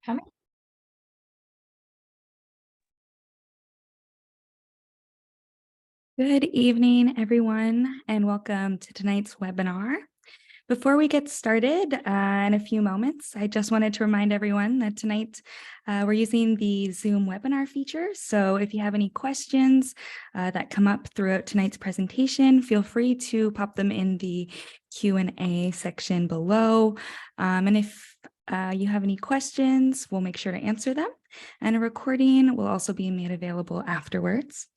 Coming. Good evening, everyone, and welcome to tonight's webinar. Before we get started in a few moments, I just wanted to remind everyone that tonight we're using the Zoom webinar feature. So if you have any questions that come up throughout tonight's presentation, feel free to pop them in the Q&A section below. And if you have any questions, we'll make sure to answer them. And a recording will also be made available afterwards.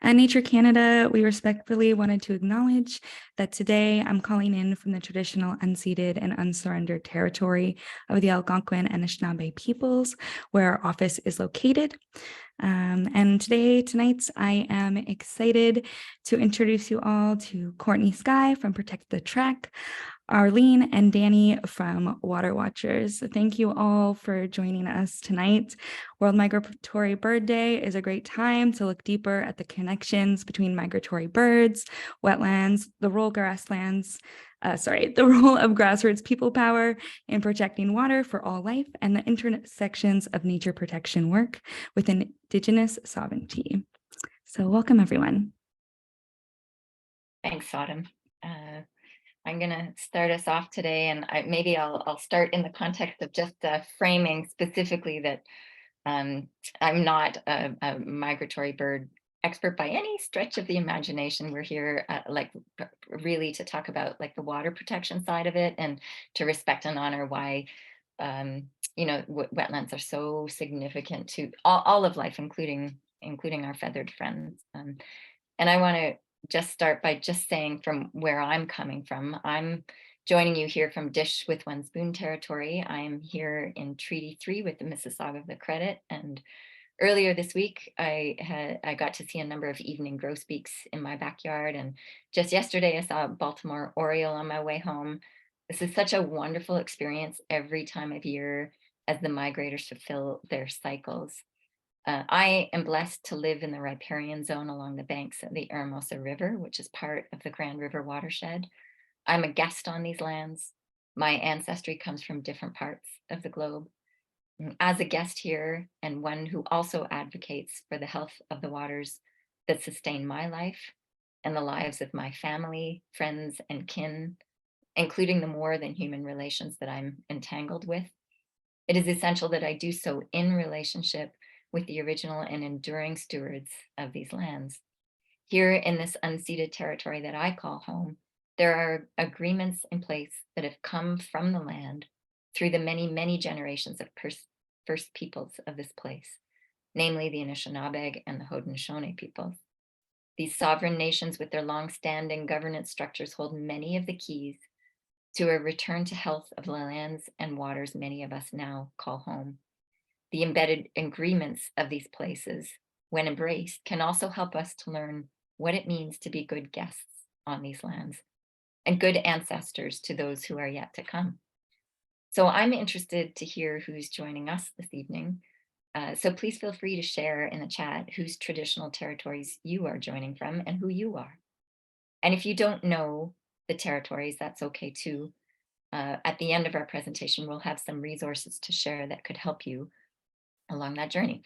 At Nature Canada, we respectfully wanted to acknowledge that today I'm calling in from the traditional unceded and unsurrendered territory of the Algonquin and Anishinaabe peoples, where our office is located. And tonight, I am excited to introduce you all to Courtney Skye from Protect the Tract, Arlene and Danny from Water Watchers. Thank you all for joining us tonight. World Migratory Bird Day is a great time to look deeper at the connections between migratory birds, wetlands, the role of grassroots people power in protecting water for all life, and the intersections of nature protection work with Indigenous sovereignty. So welcome, everyone. Thanks, Autumn. I'm going to start us off today, and maybe I'll start in the context of just framing specifically that I'm not a migratory bird expert by any stretch of the imagination. We're here really to talk about like the water protection side of it, and to respect and honor why wetlands are so significant to all of life, including our feathered friends. And I want to just start by just saying from where I'm coming from. I'm joining you here from Dish with One Spoon territory. I'm here in Treaty 3 with the Mississauga of the Credit, and earlier this week I got to see a number of evening grosbeaks in my backyard, and just yesterday I saw a Baltimore oriole on my way home. This is such a wonderful experience every time of year as the migrators fulfill their cycles. I am blessed to live in the riparian zone along the banks of the Eramosa River, which is part of the Grand River watershed. I'm a guest on these lands. My ancestry comes from different parts of the globe. As a guest here, and one who also advocates for the health of the waters that sustain my life and the lives of my family, friends, and kin, including the more than human relations that I'm entangled with, it is essential that I do so in relationship with the original and enduring stewards of these lands. Here in this unceded territory that I call home, there are agreements in place that have come from the land through the many, many generations of first peoples of this place, namely the Anishinaabe and the Haudenosaunee peoples. These sovereign nations with their long-standing governance structures hold many of the keys to a return to health of the lands and waters many of us now call home. The embedded agreements of these places, when embraced, can also help us to learn what it means to be good guests on these lands and good ancestors to those who are yet to come. So I'm interested to hear who's joining us this evening. So please feel free to share in the chat whose traditional territories you are joining from and who you are. And if you don't know the territories, that's okay too. At the end of our presentation, we'll have some resources to share that could help you along that journey.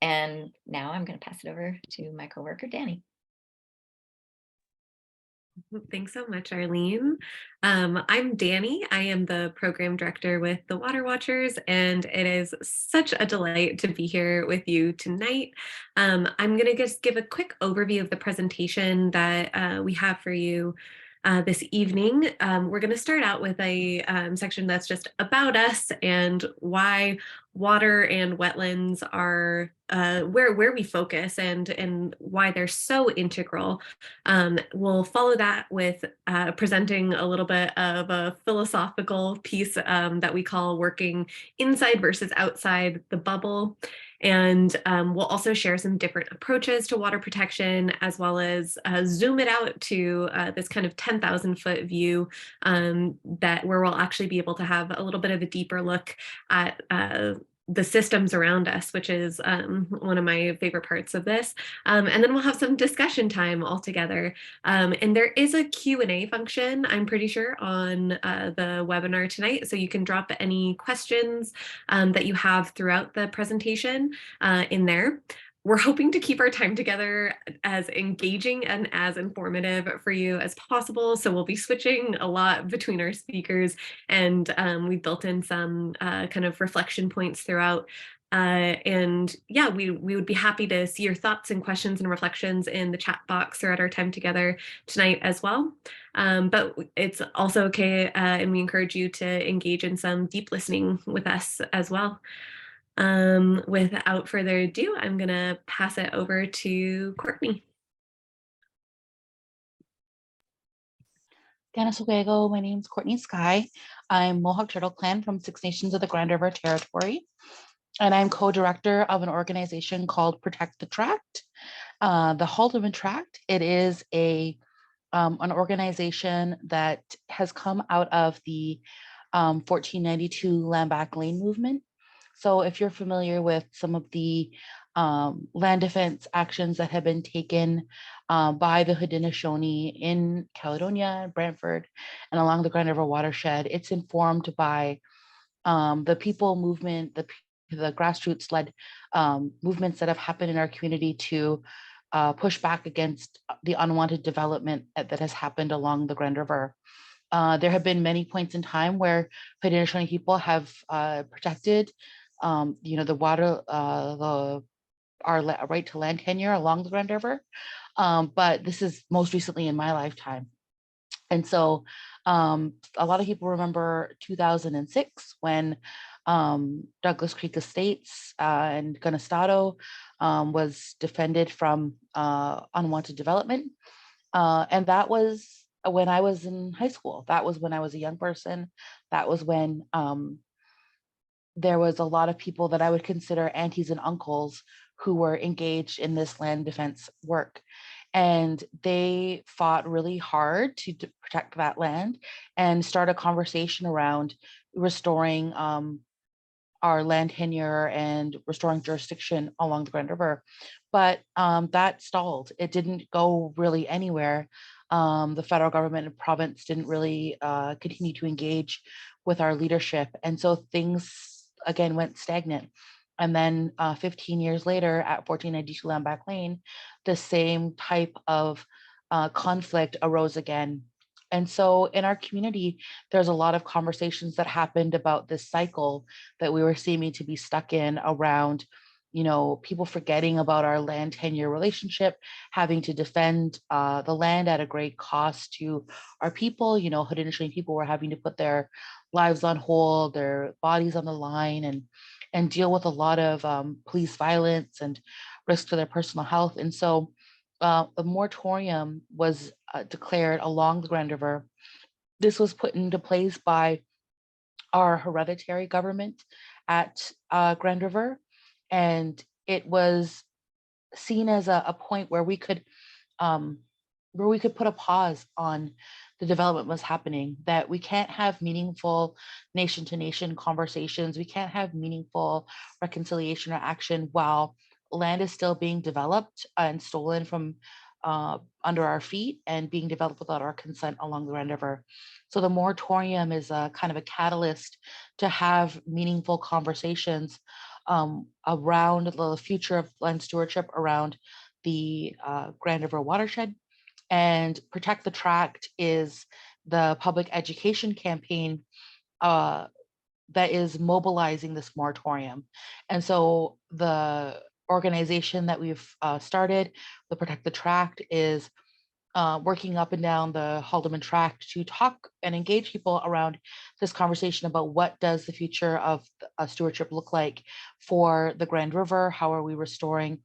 And now I'm going to pass it over to my coworker, Danny. Thanks so much, Arlene. I'm Danny. I am the program director with the Water Watchers, and it is such a delight to be here with you tonight. I'm going to just give a quick overview of the presentation that we have for you this evening. We're going to start out with a section that's just about us and why water and wetlands are where we focus and why they're so integral. We'll follow that with presenting a little bit of a philosophical piece that we call working inside versus outside the bubble. And we'll also share some different approaches to water protection, as well as zoom it out to this kind of 10,000 foot view where we'll actually be able to have a little bit of a deeper look at the systems around us, which is one of my favorite parts of this. And then we'll have some discussion time all together. And there is a Q&A function, I'm pretty sure, on the webinar tonight. So you can drop any questions that you have throughout the presentation in there. We're hoping to keep our time together as engaging and as informative for you as possible. So we'll be switching a lot between our speakers, and we built in some kind of reflection points throughout. And yeah, we would be happy to see your thoughts and questions and reflections in the chat box throughout our time together tonight as well. But it's also okay, and we encourage you to engage in some deep listening with us as well. Without further ado, I'm going to pass it over to Courtney. My name is Courtney Skye. I'm Mohawk Turtle Clan from Six Nations of the Grand River Territory, and I'm co-director of an organization called Protect the Tract. The Haldimand Tract, it is an organization that has come out of the 1492 Land Back Lane movement. So if you're familiar with some of the land defense actions that have been taken by the Haudenosaunee in Caledonia, Brantford, and along the Grand River watershed, it's informed by the people movement, the grassroots-led movements that have happened in our community to push back against the unwanted development that has happened along the Grand River. There have been many points in time where Haudenosaunee people have protected the water, our right to land tenure along the Grand River. But this is most recently in my lifetime. And so a lot of people remember 2006 when Douglas Creek Estates and Gunestado was defended from unwanted development. And that was when I was in high school. That was when I was a young person. That was when there was a lot of people that I would consider aunties and uncles who were engaged in this land defense work. And they fought really hard to protect that land and start a conversation around restoring our land tenure and restoring jurisdiction along the Grand River. But that stalled. It didn't go really anywhere. The federal government and province didn't really continue to engage with our leadership. And so things again went stagnant. And then 15 years later at 1492 Land Back Lane, the same type of conflict arose again. And so in our community, there's a lot of conversations that happened about this cycle that we were seeming to be stuck in around, people forgetting about our land tenure relationship, having to defend the land at a great cost to our people. Haudenosaunee people were having to put their lives on hold, their bodies on the line, and deal with a lot of police violence and risk to their personal health. And so a moratorium was declared along the Grand River. This was put into place by our hereditary government at Grand River. And it was seen as a point where we could put a pause on the development was happening, that we can't have meaningful nation to nation conversations. We can't have meaningful reconciliation or action while land is still being developed and stolen from under our feet and being developed without our consent along the Grand River. So the moratorium is a kind of a catalyst to have meaningful conversations around the future of land stewardship around the Grand River watershed. And Protect the Tract is the public education campaign that is mobilizing this moratorium. And so the organization that we've started, the Protect the Tract, is working up and down the Haldimand Tract to talk and engage people around this conversation about what does the future of stewardship look like for the Grand River? How are we restoring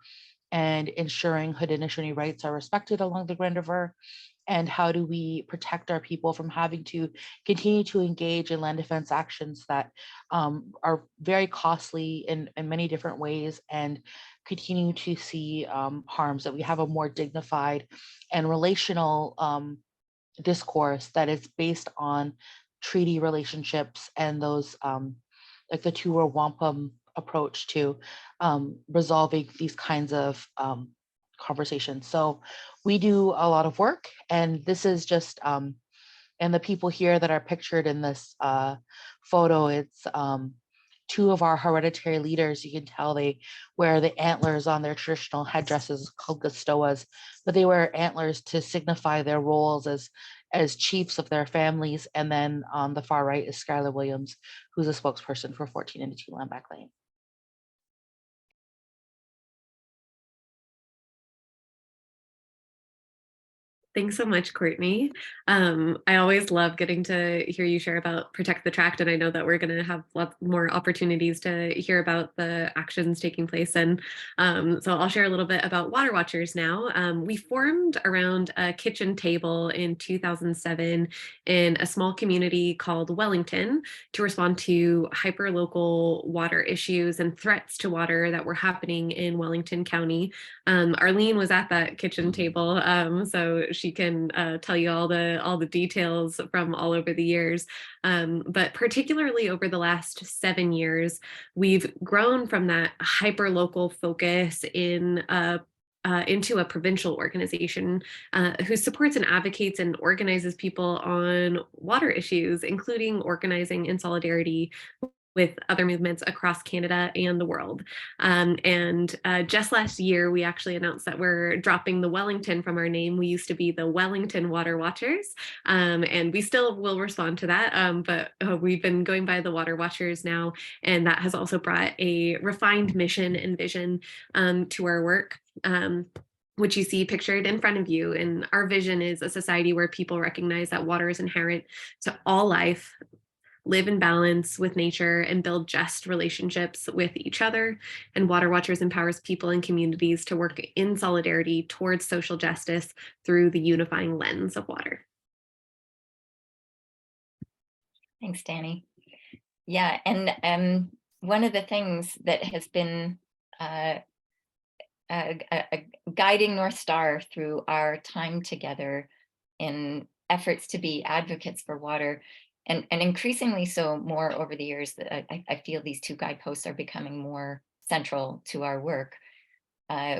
and ensuring Haudenosaunee rights are respected along the Grand River? And how do we protect our people from having to continue to engage in land defense actions that are very costly in many different ways and continue to see harms, that we have a more dignified and relational discourse that is based on treaty relationships and those like the Tuwar Wampum approach to resolving these kinds of conversations. So we do a lot of work, and this is just, and the people here that are pictured in this photo, it's two of our hereditary leaders. You can tell they wear the antlers on their traditional headdresses called gastoas, but they wear antlers to signify their roles as chiefs of their families. And then on the far right is Skylar Williams, who's a spokesperson for 1492 Landback Lane. Thanks so much, Courtney. I always love getting to hear you share about Protect the Tract, and I know that we're going to have lots more opportunities to hear about the actions taking place. And so I'll share a little bit about Water Watchers now. We formed around a kitchen table in 2007 in a small community called Wellington to respond to hyperlocal water issues and threats to water that were happening in Wellington County. Arlene was at that kitchen table, so she can tell you all the details from all over the years. But particularly over the last 7 years, we've grown from that hyper-local focus into a provincial organization who supports and advocates and organizes people on water issues, including organizing in solidarity with other movements across Canada and the world. And just last year, we actually announced that we're dropping the Wellington from our name. We used to be the Wellington Water Watchers, and we still will respond to that, but we've been going by the Water Watchers now, and that has also brought a refined mission and vision to our work. Which you see pictured in front of you. And our vision is a society where people recognize that water is inherent to all life, live in balance with nature, and build just relationships with each other. And Water Watchers empowers people and communities to work in solidarity towards social justice through the unifying lens of water. Thanks, Danny. Yeah, and one of the things that has been a guiding North Star through our time together in efforts to be advocates for water, and increasingly so more over the years, that I feel these two guideposts are becoming more central to our work.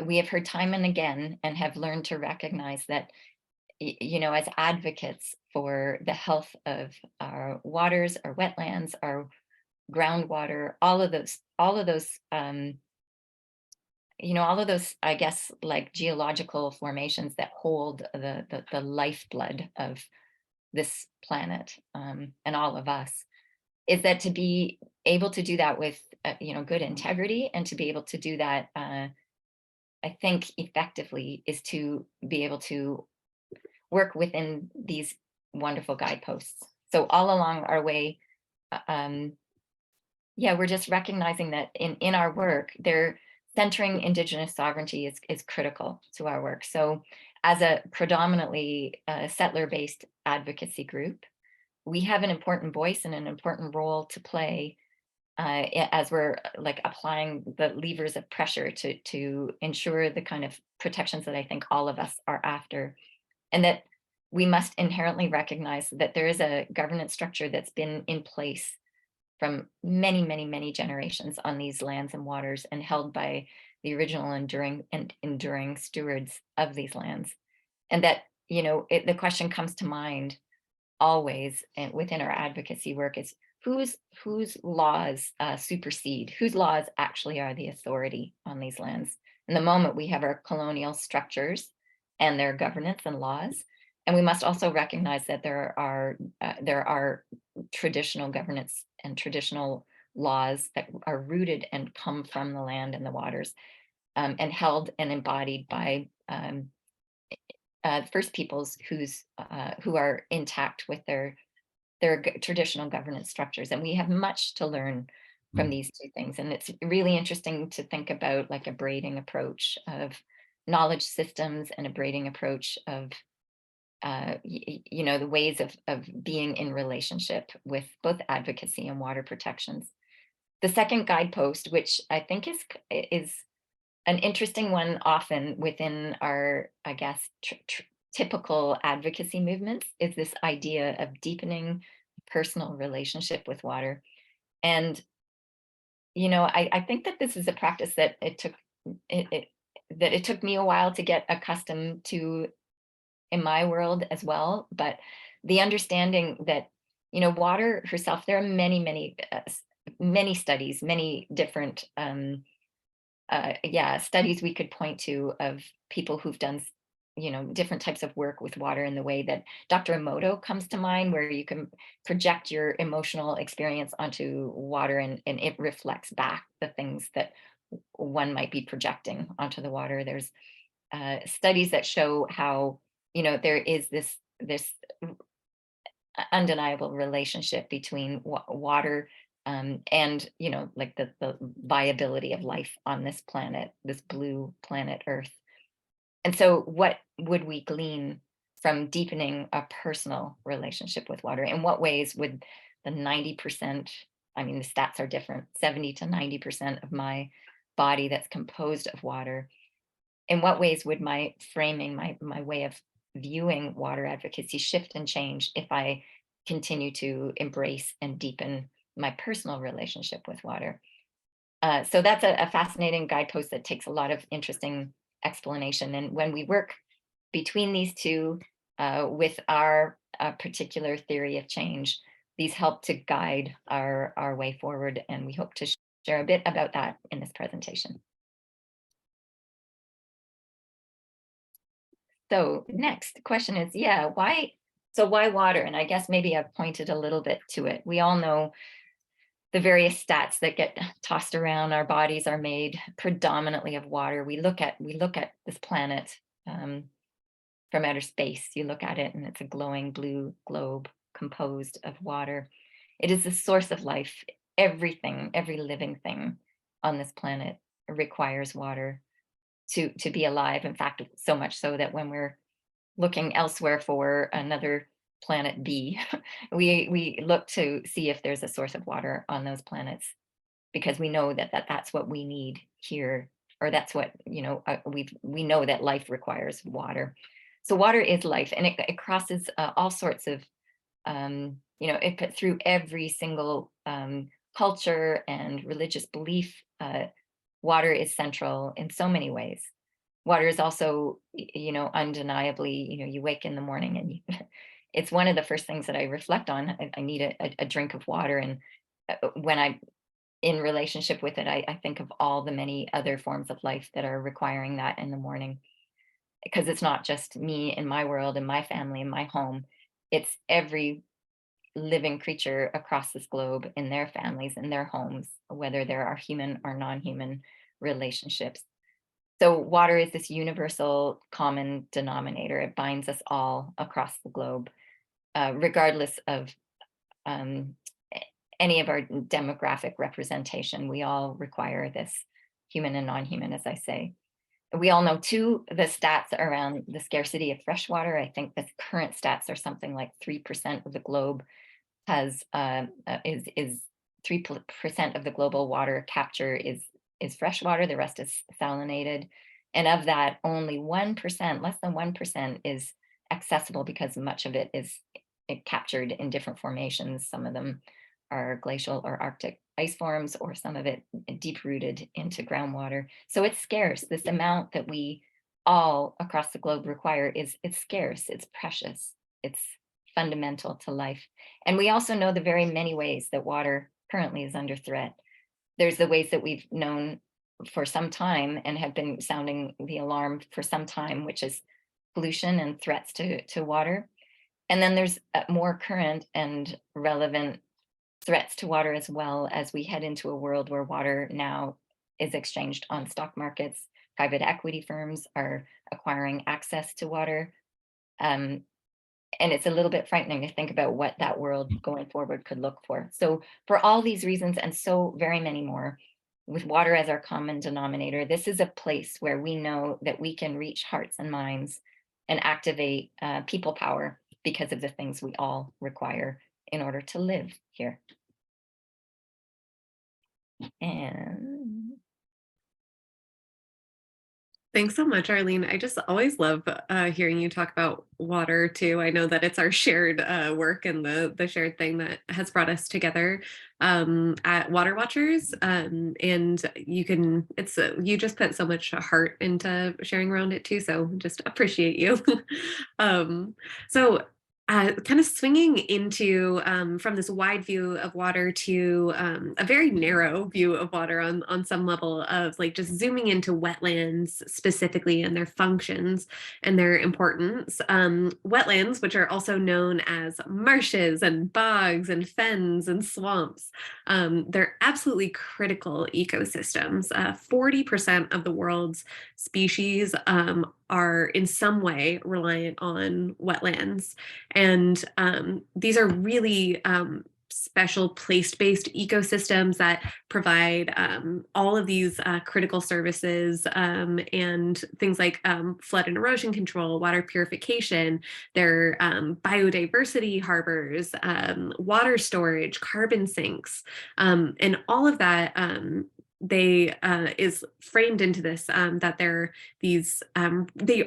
We have heard time and again and have learned to recognize that, as advocates for the health of our waters, our wetlands, our groundwater, all of those, I guess, like geological formations that hold the lifeblood of this planet, and all of us, is that to be able to do that with good integrity, and to be able to do that, I think, effectively, is to be able to work within these wonderful guideposts. So all along our way, we're just recognizing that in our work, centering Indigenous sovereignty is critical to our work. So as a predominantly settler-based advocacy group, we have an important voice and an important role to play as we're applying the levers of pressure to ensure the kind of protections that I think all of us are after. And that we must inherently recognize that there is a governance structure that's been in place from many, many, many generations on these lands and waters, and held by the original enduring stewards of these lands. And that, the question comes to mind always, and within our advocacy work, is whose laws supersede, whose laws actually are the authority on these lands. In the moment, we have our colonial structures and their governance and laws. And we must also recognize that there are traditional governance and traditional laws that are rooted and come from the land and the waters, and held and embodied by First Peoples who are intact with their traditional governance structures. And we have much to learn from these two things. And it's really interesting to think about a braiding approach of knowledge systems, and a braiding approach of the ways of being in relationship with both advocacy and water protections. The second guidepost, which I think is an interesting one often within our, I guess, typical advocacy movements, is this idea of deepening personal relationship with water. And I think that this is a practice that it took me a while to get accustomed to in my world as well. But the understanding that, water herself, there are many, many, many studies, many different, studies we could point to of people who've done, different types of work with water in the way that Dr. Emoto comes to mind, where you can project your emotional experience onto water and it reflects back the things that one might be projecting onto the water. There's studies that show how, there is this undeniable relationship between water and like the viability of life on this planet, this blue planet Earth. And so what would we glean from deepening a personal relationship with water? In what ways would the 90%, I mean, the stats are different, 70 to 90% of my body that's composed of water, in what ways would my framing, my way of viewing water advocacy shift and change if I continue to embrace and deepen my personal relationship with water? So that's a fascinating guidepost that takes a lot of interesting explanation. And when we work between these two with our particular theory of change, these help to guide our way forward. And we hope to share a bit about that in this presentation. So next question is, why water? And I guess maybe I've pointed a little bit to it. We all know the various stats that get tossed around. Our bodies are made predominantly of water. We look at this planet from outer space. You look at it and it's a glowing blue globe composed of water. It is the source of life. Everything, every living thing on this planet requires water to be alive. In fact, so much so that when we're looking elsewhere for another planet B, we look to see if there's a source of water on those planets, because we know that's what we need here, or that's what we know that life requires water. So water is life, and it crosses all sorts of it through every single culture and religious belief. Water is central in so many ways. Water is also, undeniably, you wake in the morning and it's one of the first things that I reflect on. I need a drink of water. And when I'm in relationship with it, I think of all the many other forms of life that are requiring that in the morning. Because it's not just me in my world, in my family, in my home. It's every living creature across this globe in their families, in their homes, whether there are human or non-human relationships. So water is this universal common denominator. It binds us all across the globe, regardless of any of our demographic representation. We all require this, human and non-human, as I say. We all know too the stats around the scarcity of fresh water. I think the current stats are something like 3% of the globe has is 3% of the global water capture is fresh water. The rest is salinated, and of that, only 1%, less than 1%, is accessible, because much of it is captured in different formations. Some of them are glacial or Arctic ice forms, or some of it deep rooted into groundwater. So it's scarce. This amount that we all across the globe require it's scarce, it's precious, it's fundamental to life. And we also know the very many ways that water currently is under threat. There's the ways that we've known for some time and have been sounding the alarm for some time, which is pollution and threats to water. And then there's more current and relevant threats to water, as well, as we head into a world where water now is exchanged on stock markets. Private equity firms are acquiring access to water. And it's a little bit frightening to think about what that world going forward could look for. So for all these reasons, and so very many more, with water as our common denominator, this is a place where we know that we can reach hearts and minds and activate people power, because of the things we all require in order to live here. And Thanks so much, Arlene. I just always love hearing you talk about water too. I know that it's our shared work and the shared thing that has brought us together at Water Watchers. And you just put so much heart into sharing around it too. So just appreciate you. um, so kind of swinging into from this wide view of water to a very narrow view of water on some level of like just zooming into wetlands specifically and their functions and their importance. Wetlands, which are also known as marshes and bogs and fens and swamps, they're absolutely critical ecosystems. 40% of the world's species are in some way reliant on wetlands. And these are really special place-based ecosystems that provide all of these critical services and things like flood and erosion control, water purification, their biodiversity harbors, water storage, carbon sinks, and all of that they is framed into this that they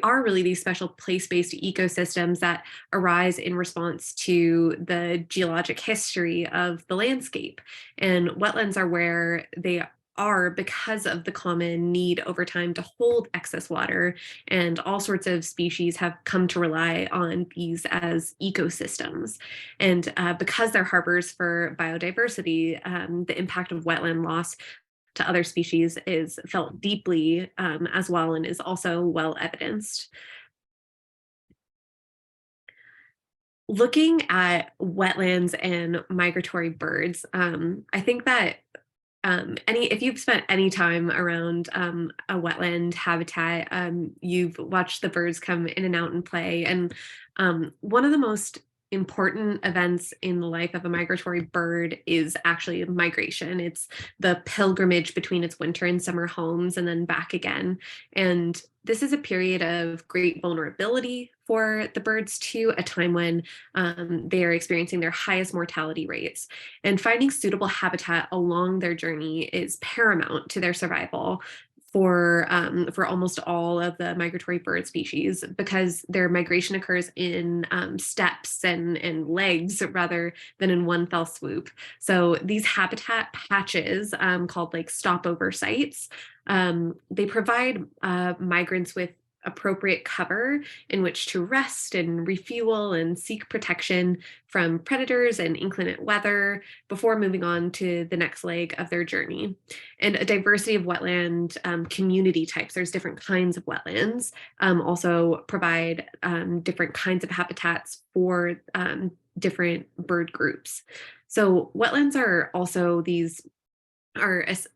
are really these special place-based ecosystems that arise in response to the geologic history of the landscape. And wetlands are where they are because of the common need over time to hold excess water, and all sorts of species have come to rely on these as ecosystems. And because they're harbors for biodiversity, the impact of wetland loss to other species is felt deeply as well, and is also well evidenced. Looking at wetlands and migratory birds, I think that if you've spent any time around a wetland habitat, you've watched the birds come in and out and play. And one of the most important events in the life of a migratory bird is actually migration. It's the pilgrimage between its winter and summer homes and then back again. And this is a period of great vulnerability for the birds too, a time when they are experiencing their highest mortality rates. And finding suitable habitat along their journey is paramount to their survival for almost all of the migratory bird species, because their migration occurs in steps and legs rather than in one fell swoop. So these habitat patches, called like stopover sites, they provide migrants with appropriate cover in which to rest and refuel and seek protection from predators and inclement weather before moving on to the next leg of their journey. And a diversity of wetland community types, there's different kinds of wetlands, also provide different kinds of habitats for different bird groups. So wetlands are also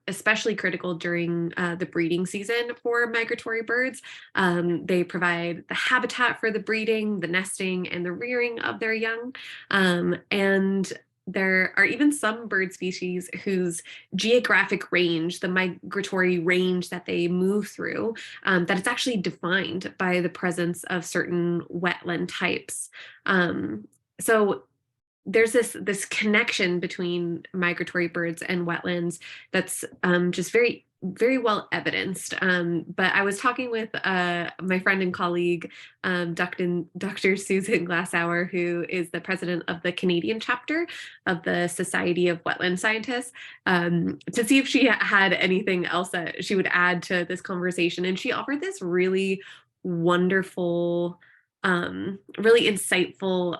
especially critical during the breeding season for migratory birds. They provide the habitat for the breeding, the nesting, and the rearing of their young. And there are even some bird species whose geographic range, the migratory range that they move through, that it's actually defined by the presence of certain wetland types. So there's this connection between migratory birds and wetlands that's just very, very well evidenced. But I was talking with my friend and colleague, Dr. Susan Glassauer, who is the president of the Canadian chapter of the Society of Wetland Scientists, to see if she had anything else that she would add to this conversation. And she offered this really wonderful, really insightful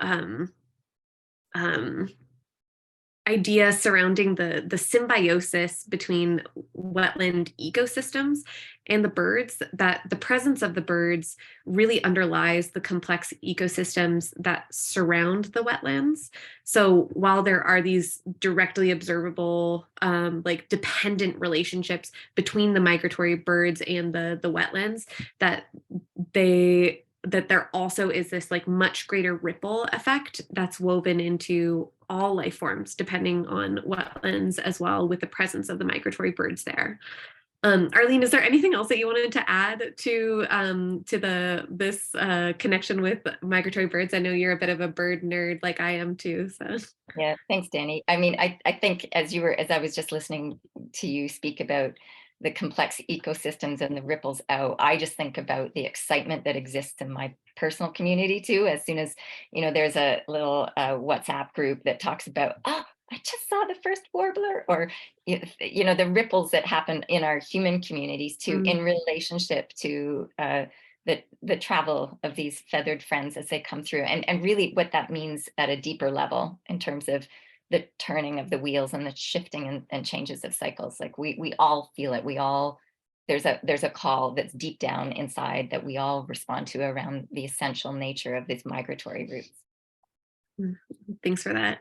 idea surrounding the symbiosis between wetland ecosystems and the birds, that the presence of the birds really underlies the complex ecosystems that surround the wetlands. So while there are these directly observable, like dependent relationships between the migratory birds and the wetlands, that there also is this like much greater ripple effect that's woven into all life forms, depending on wetlands as well, with the presence of the migratory birds there. Arlene, is there anything else that you wanted to add to this connection with migratory birds? I know you're a bit of a bird nerd like I am too. So Yeah, thanks, Danny. I mean, I think as I was just listening to you speak about the complex ecosystems and the ripples out, I just think about the excitement that exists in my personal community too. As soon as, there's a little WhatsApp group that talks about, oh, I just saw the first warbler, or, the ripples that happen in our human communities too, in relationship to the travel of these feathered friends as they come through, and really what that means at a deeper level in terms of the turning of the wheels and the shifting and changes of cycles. Like we all feel it. There's a call that's deep down inside that we all respond to around the essential nature of these migratory routes. Thanks for that.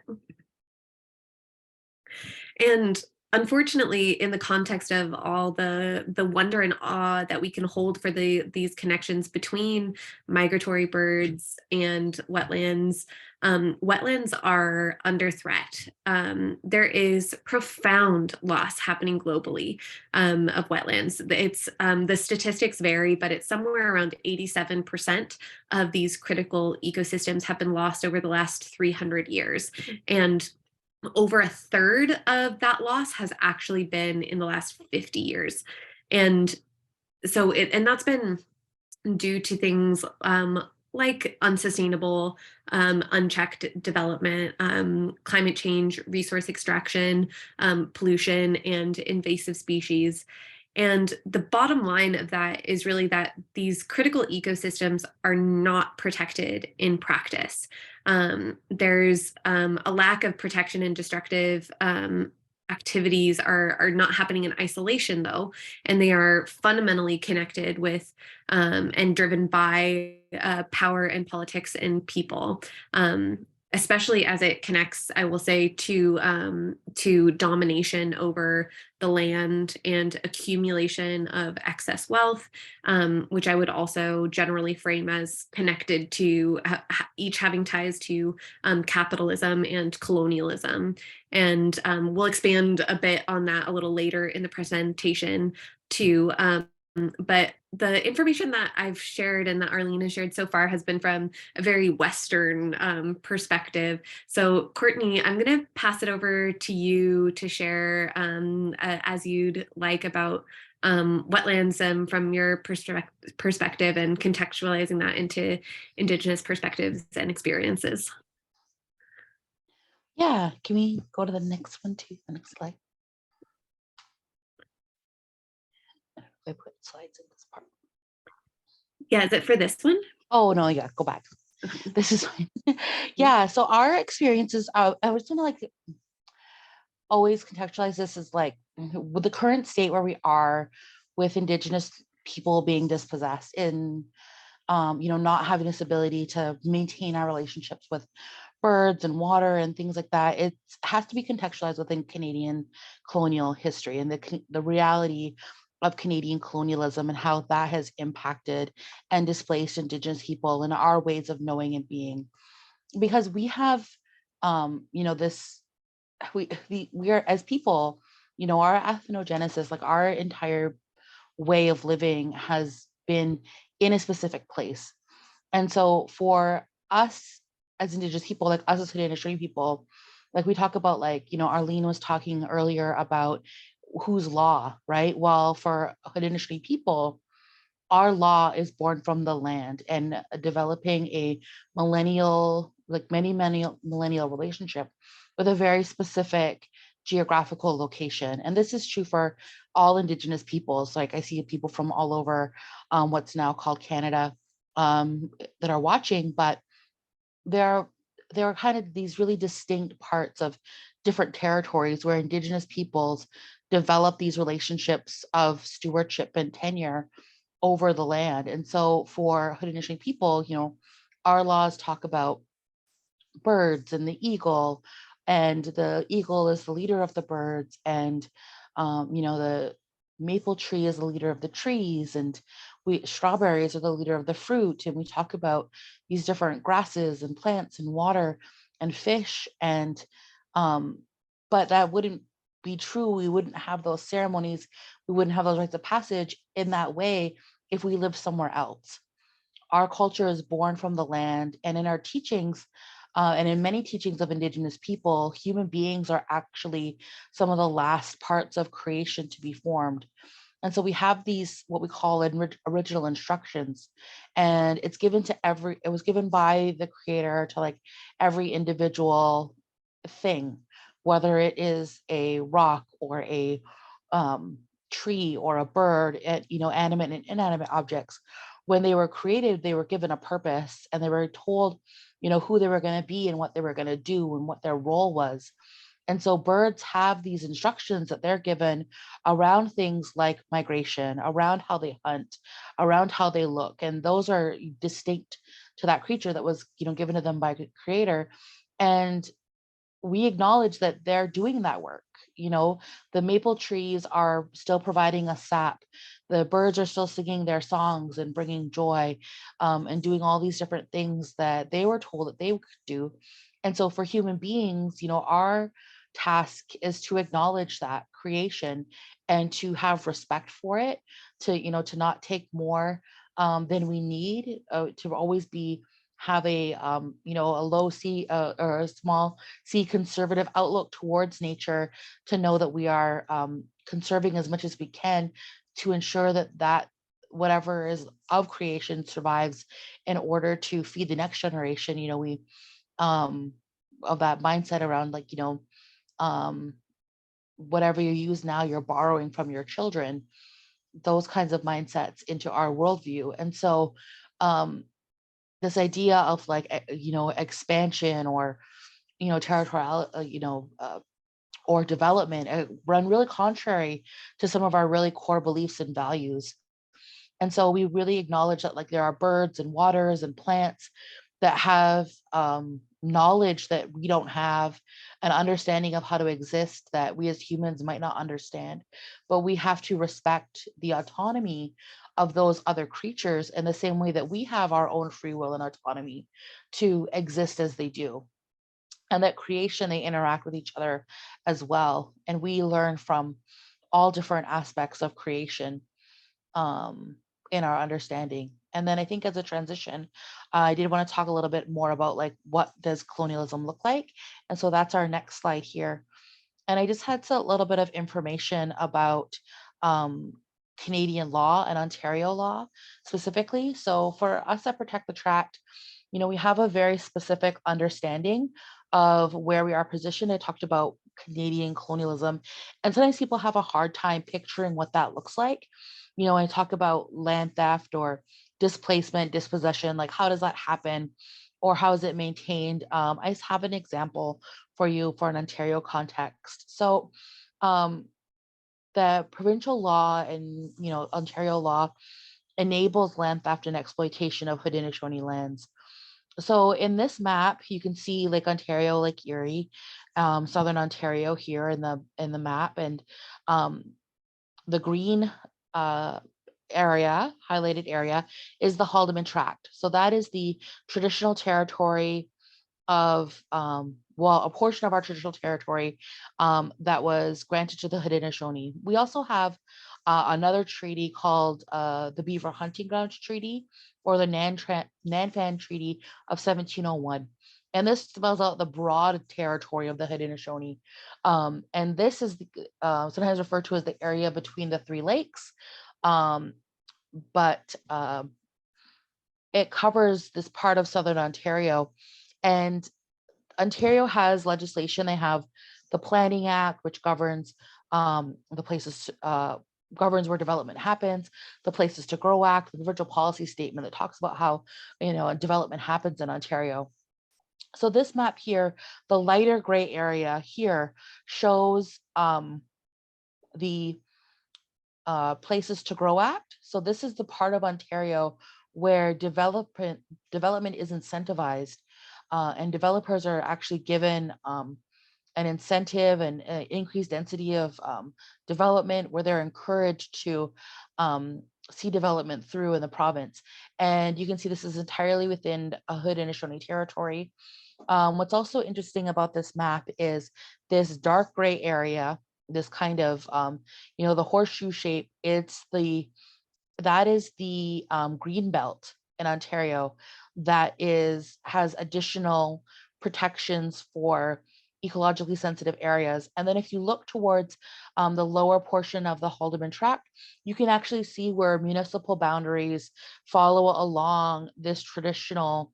And unfortunately, in the context of all the wonder and awe that we can hold for these connections between migratory birds and wetlands, wetlands are under threat. There is profound loss happening globally of wetlands. It's the statistics vary, but it's somewhere around 87% of these critical ecosystems have been lost over the last 300 years. And over a third of that loss has actually been in the last 50 years. And so that's been due to things like unsustainable, unchecked development, climate change, resource extraction, pollution, and invasive species. And the bottom line of that is really that these critical ecosystems are not protected in practice. There's a lack of protection, and destructive activities are not happening in isolation, though, and they are fundamentally connected with and driven by power and politics and people. Especially as it connects, I will say, to domination over the land and accumulation of excess wealth, which I would also generally frame as connected to each having ties to capitalism and colonialism. And we'll expand a bit on that a little later in the presentation too. But the information that I've shared and that Arlene has shared so far has been from a very Western perspective. So Courtney, I'm going to pass it over to you to share as you'd like about wetlands from your perspective, and contextualizing that into Indigenous perspectives and experiences. Yeah, can we go to the next one too, the next slide? I put slides in this part. Yeah, is it for this one? Oh no, yeah, go back. This is fine. Yeah, so our experiences, I was gonna like always contextualize this as like with the current state where we are with Indigenous people being dispossessed and not having this ability to maintain our relationships with birds and water and things like that. It has to be contextualized within Canadian colonial history and the reality of Canadian colonialism and how that has impacted and displaced Indigenous people and our ways of knowing and being. Because we have, this, we are as people, our ethnogenesis, like our entire way of living has been in a specific place. And so for us as Indigenous people, like us as Haudenosaunee people, like we talk about, like, Arlene was talking earlier about whose law, right? Well, for Haudenosaunee people, our law is born from the land and developing a millennial relationship with a very specific geographical location. And this is true for all Indigenous peoples. Like I see people from all over what's now called Canada that are watching, but there are kind of these really distinct parts of different territories where Indigenous peoples develop these relationships of stewardship and tenure over the land. And so for Haudenosaunee people, our laws talk about birds and the eagle, and the eagle is the leader of the birds, and the maple tree is the leader of the trees, and strawberries are the leader of the fruit. And we talk about these different grasses and plants and water and fish. And but that wouldn't be true. We wouldn't have those ceremonies. We wouldn't have those rites of passage in that way if we lived somewhere else. Our culture is born from the land, and in our teachings, and in many teachings of Indigenous people, human beings are actually some of the last parts of creation to be formed. And so we have these, what we call original instructions, and it was given by the creator to like every individual thing, whether it is a rock or a tree or a bird, animate and inanimate objects. When they were created, they were given a purpose, and they were told, who they were going to be and what they were going to do and what their role was. And so birds have these instructions that they're given around things like migration, around how they hunt, around how they look. And those are distinct to that creature that was, given to them by the creator. And we acknowledge that they're doing that work. The maple trees are still providing us sap. The birds are still singing their songs and bringing joy, and doing all these different things that they were told that they could do. And so for human beings, our task is to acknowledge that creation and to have respect for it, to not take more than we need, to always have a low C or a small C conservative outlook towards nature, to know that we are conserving as much as we can to ensure that whatever is of creation survives in order to feed the next generation. We of that mindset around like, whatever you use now, you're borrowing from your children, those kinds of mindsets into our worldview. And so this idea of like, expansion or, territorial, or development, run really contrary to some of our really core beliefs and values. And so we really acknowledge that like there are birds and waters and plants that have knowledge that we don't have, an understanding of how to exist that we as humans might not understand. But we have to respect the autonomy of those other creatures in the same way that we have our own free will and autonomy to exist as they do. And that creation, they interact with each other as well. And we learn from all different aspects of creation in our understanding. And then I think as a transition, I did want to talk a little bit more about like, what does colonialism look like? And so that's our next slide here. And I just had a little bit of information about Canadian law and Ontario law specifically. So for us at Protect the Tract, we have a very specific understanding of where we are positioned. I talked about Canadian colonialism, and sometimes people have a hard time picturing what that looks like. I talk about land theft or displacement, dispossession, like how does that happen? Or how is it maintained? I just have an example for you for an Ontario context. So the provincial law and Ontario law enables land theft and exploitation of Haudenosaunee lands. So in this map, you can see Lake Ontario, Lake Erie, Southern Ontario here in the map, and the green area, highlighted area, is the Haldimand Tract. So that is the traditional territory of, a portion of our traditional territory that was granted to the Haudenosaunee. We also have another treaty called the Beaver Hunting Grounds Treaty, or the Nanfan Treaty of 1701. And this spells out the broad territory of the Haudenosaunee. And this is sometimes referred to as the area between the three lakes. But it covers this part of Southern Ontario. And Ontario has legislation. They have the Planning Act, which governs the places, governs where development happens, the Places to Grow Act, the Provincial Policy Statement that talks about how development happens in Ontario. So this map here, the lighter gray area here, shows the Places to Grow Act. So this is the part of Ontario where development is incentivized, and developers are actually given an incentive and increased density of development, where they're encouraged to see development through in the province. And you can see this is entirely within a Haudenosaunee territory. What's also interesting about this map is this dark gray area, this kind of, the horseshoe shape. That is the green belt in Ontario that has additional protections for ecologically sensitive areas. And then if you look towards the lower portion of the Haldimand Tract, you can actually see where municipal boundaries follow along this traditional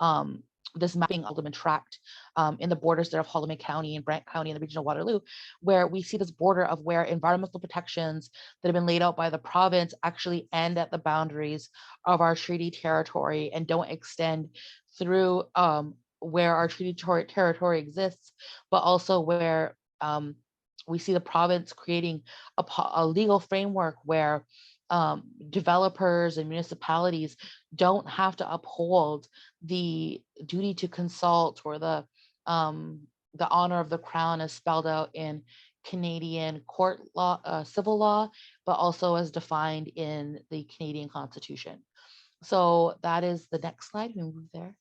um, this mapping of Haldimand Tract in the borders there of Haldimand County and Brant County in the region of Waterloo, where we see this border of where environmental protections that have been laid out by the province actually end at the boundaries of our treaty territory and don't extend through where our treaty territory exists, but also where we see the province creating a legal framework where developers and municipalities don't have to uphold the duty to consult or the honor of the crown as spelled out in Canadian court law, civil law, but also as defined in the Canadian Constitution. So that is the next slide. We move there.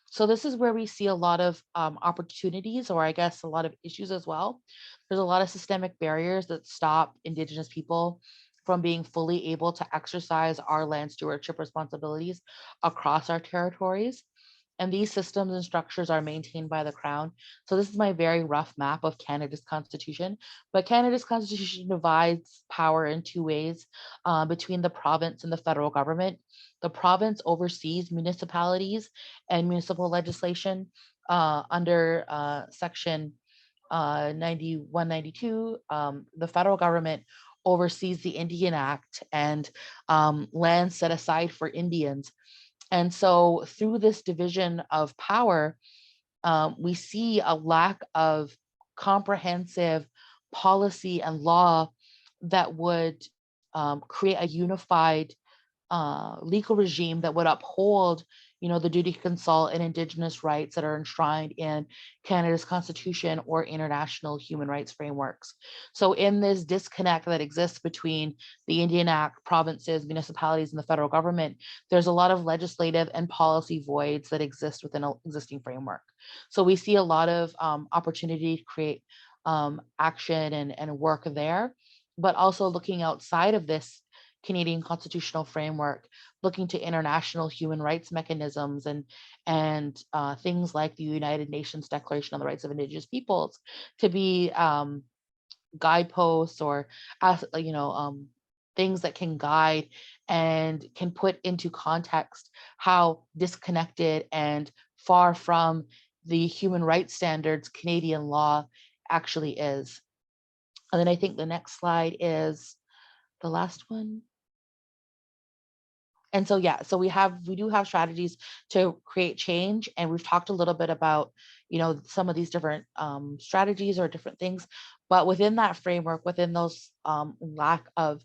So this is where we see a lot of opportunities, or I guess a lot of issues as well. There's a lot of systemic barriers that stop Indigenous people from being fully able to exercise our land stewardship responsibilities across our territories. And these systems and structures are maintained by the Crown. So this is my very rough map of Canada's Constitution. But Canada's Constitution divides power in two ways between the province and the federal government. The province oversees municipalities and municipal legislation under Section 9192. The federal government oversees the Indian Act and land set aside for Indians. And so through this division of power, we see a lack of comprehensive policy and law that would create a unified legal regime that would uphold, the duty to consult and Indigenous rights that are enshrined in Canada's Constitution or international human rights frameworks. So in this disconnect that exists between the Indian Act, provinces, municipalities, and the federal government, there's a lot of legislative and policy voids that exist within an existing framework. So we see a lot of opportunity to create action and work there, but also looking outside of this Canadian constitutional framework, looking to international human rights mechanisms and things like the United Nations Declaration on the Rights of Indigenous Peoples to be guideposts or things that can guide and can put into context how disconnected and far from the human rights standards Canadian law actually is. And then I think the next slide is the last one. And so, yeah, so we do have strategies to create change. And we've talked a little bit about, some of these different strategies or different things. But within that framework, within those lack of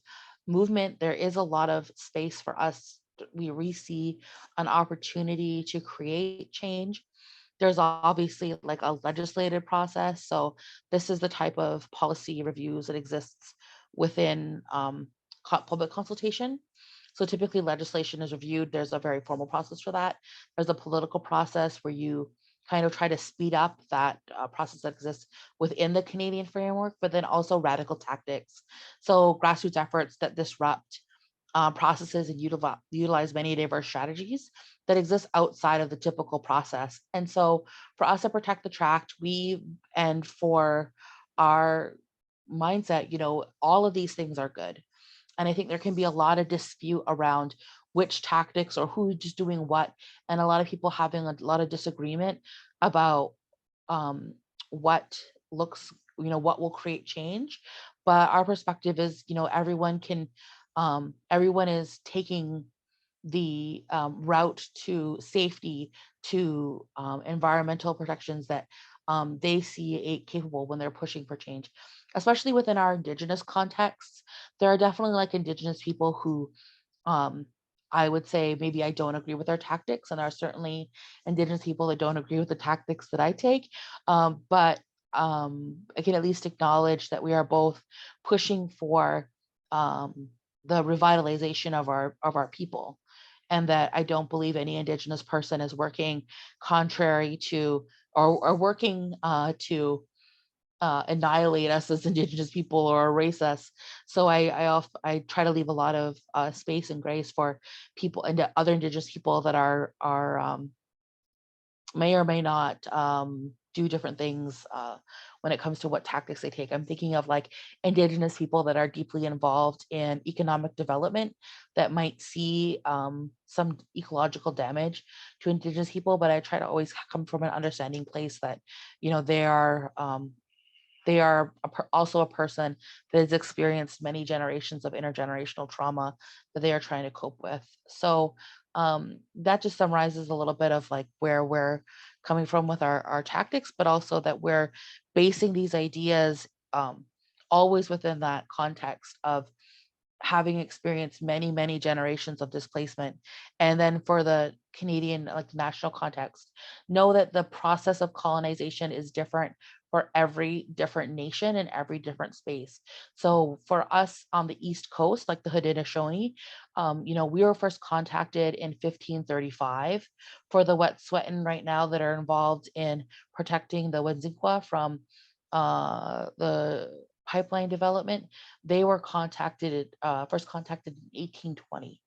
movement, there is a lot of space for us. We see an opportunity to create change. There's obviously like a legislative process. So this is the type of policy reviews that exists within public consultation. So typically legislation is reviewed. There's a very formal process for that. There's a political process where you kind of try to speed up that process that exists within the Canadian framework, but then also radical tactics. So grassroots efforts that disrupt processes and utilize many diverse strategies that exist outside of the typical process. And so for us at Protect the Tract, and for our mindset, all of these things are good. And I think there can be a lot of dispute around which tactics or who's just doing what, and a lot of people having a lot of disagreement about what will create change. But our perspective is, everyone is taking the route to safety, to environmental protections that they see capable when they're pushing for change, especially within our Indigenous contexts. There are definitely like Indigenous people who I would say maybe I don't agree with their tactics, and there are certainly Indigenous people that don't agree with the tactics that I take. But I can at least acknowledge that we are both pushing for the revitalization of our people, and that I don't believe any Indigenous person is working contrary to or working to annihilate us as Indigenous people or erase us. So I try to leave a lot of space and grace for people and other Indigenous people that are may or may not do different things when it comes to what tactics they take. I'm thinking of like Indigenous people that are deeply involved in economic development that might see some ecological damage to Indigenous people, but I try to always come from an understanding place that, you know, they are also a person that has experienced many generations of intergenerational trauma that they are trying to cope with. So that just summarizes a little bit of like where we're coming from with our tactics, but also that we're basing these ideas always within that context of having experienced many, many generations of displacement. And then for the Canadian, like national context, know that the process of colonization is different for every different nation and every different space. So for us on the East Coast, like the Haudenosaunee, you know, we were first contacted in 1535 for the Wet'suwet'en right now that are involved in protecting the Wet'suwet'en from the pipeline development. They were first contacted in 1820.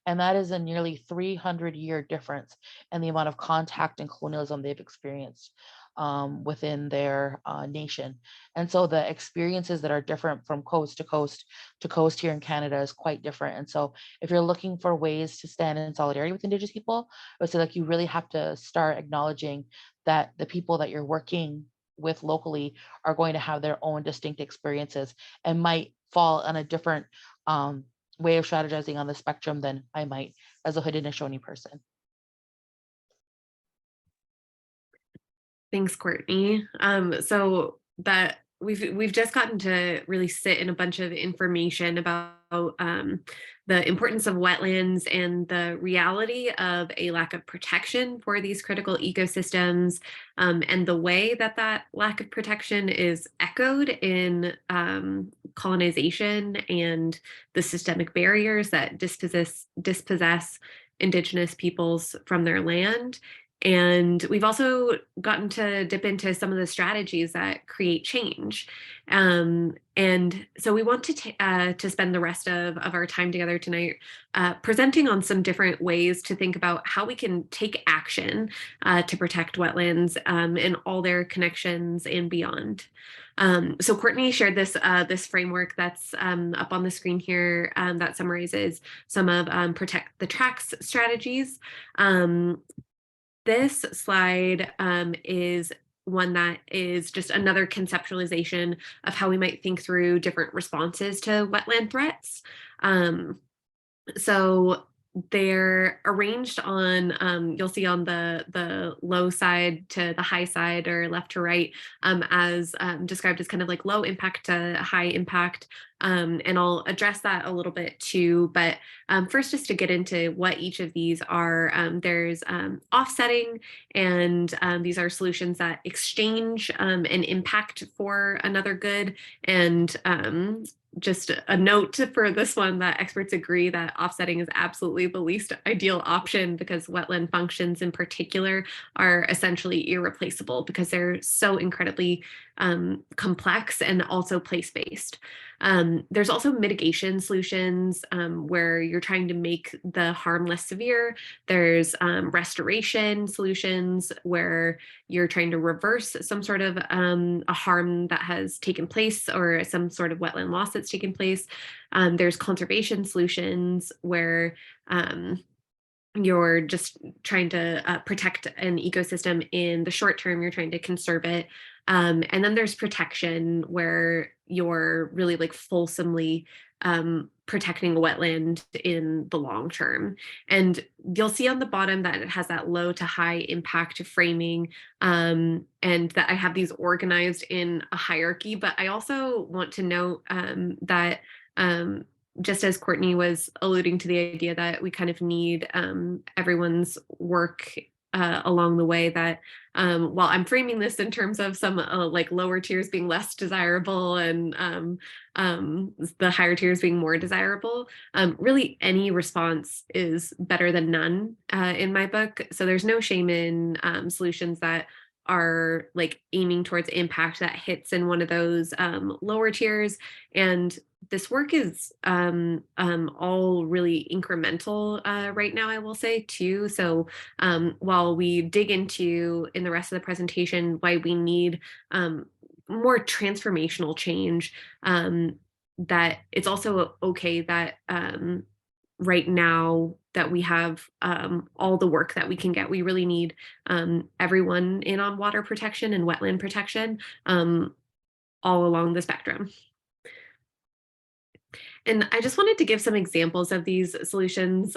And that is a nearly 300-year difference in the amount of contact and colonialism they've experienced within their nation. And so the experiences that are different from coast to coast here in Canada is quite different. And so if you're looking for ways to stand in solidarity with Indigenous people, I would say like you really have to start acknowledging that the people that you're working with locally are going to have their own distinct experiences and might fall on a different way of strategizing on the spectrum than I might as a Haudenosaunee person. Thanks, Courtney. So that we've just gotten to really sit in a bunch of information about the importance of wetlands and the reality of a lack of protection for these critical ecosystems, and the way that that lack of protection is echoed in colonization and the systemic barriers that dispossess Indigenous peoples from their land. And we've also gotten to dip into some of the strategies that create change. And so we want to spend the rest of our time together tonight presenting on some different ways to think about how we can take action to protect wetlands and all their connections and beyond. So Courtney shared this framework that's up on the screen here that summarizes some of Protect the Tract's strategies. This slide is one that is just another conceptualization of how we might think through different responses to wetland threats. So they're arranged on, you'll see on the low side to the high side or left to right as described as kind of like low impact to high impact. And I'll address that a little bit too. But first, just to get into what each of these are, there's offsetting, and these are solutions that exchange an impact for another good. And just a note for this one that experts agree that offsetting is absolutely the least ideal option because wetland functions in particular are essentially irreplaceable because they're so incredibly complex and also place-based. There's also mitigation solutions where you're trying to make the harm less severe. There's restoration solutions where you're trying to reverse some sort of a harm that has taken place or some sort of wetland loss that's taken place. There's conservation solutions where you're just trying to protect an ecosystem in the short term, you're trying to conserve it. And then there's protection where you're really like fulsomely protecting a wetland in the long term. And you'll see on the bottom that it has that low to high impact framing, and that I have these organized in a hierarchy. But I also want to note that just as Courtney was alluding to the idea that we kind of need everyone's work along the way, that while I'm framing this in terms of some like lower tiers being less desirable and the higher tiers being more desirable, really any response is better than none in my book. So there's no shame in solutions that are like aiming towards impact that hits in one of those lower tiers. And this work is all really incremental right now, I will say too. So while we dig into in the rest of the presentation why we need more transformational change, that it's also okay that right now that we have all the work that we can get. We really need everyone in on water protection and wetland protection all along the spectrum. And I just wanted to give some examples of these solutions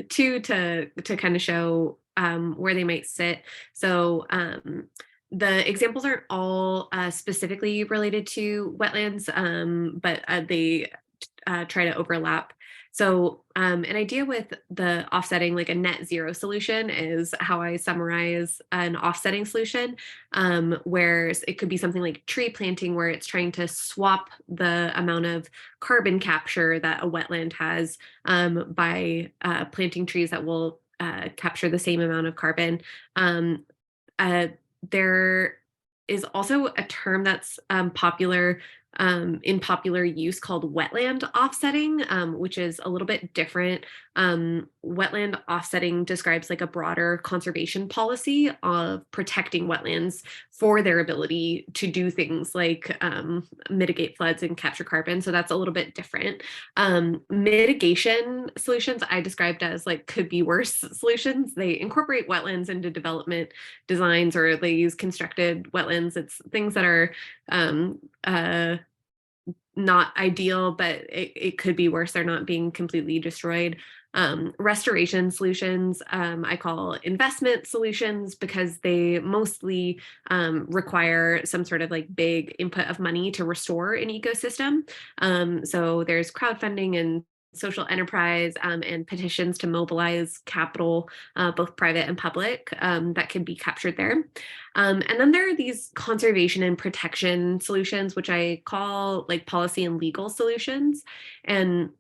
too, to kind of show where they might sit. So the examples aren't all specifically related to wetlands, but they try to overlap. So an idea with the offsetting, like a net zero solution, is how I summarize an offsetting solution, where it could be something like tree planting, where it's trying to swap the amount of carbon capture that a wetland has by planting trees that will capture the same amount of carbon. There is also a term that's popular in popular use called wetland offsetting, which is a little bit different. Wetland offsetting describes like a broader conservation policy of protecting wetlands for their ability to do things like mitigate floods and capture carbon. So that's a little bit different. Mitigation solutions I described as like could be worse solutions. They incorporate wetlands into development designs, or they use constructed wetlands. It's things that are not ideal, but it could be worse. They're not being completely destroyed. Restoration solutions, I call investment solutions, because they mostly require some sort of like big input of money to restore an ecosystem. So there's crowdfunding and social enterprise and petitions to mobilize capital, both private and public, that can be captured there. And then there are these conservation and protection solutions, which I call like policy and legal solutions. And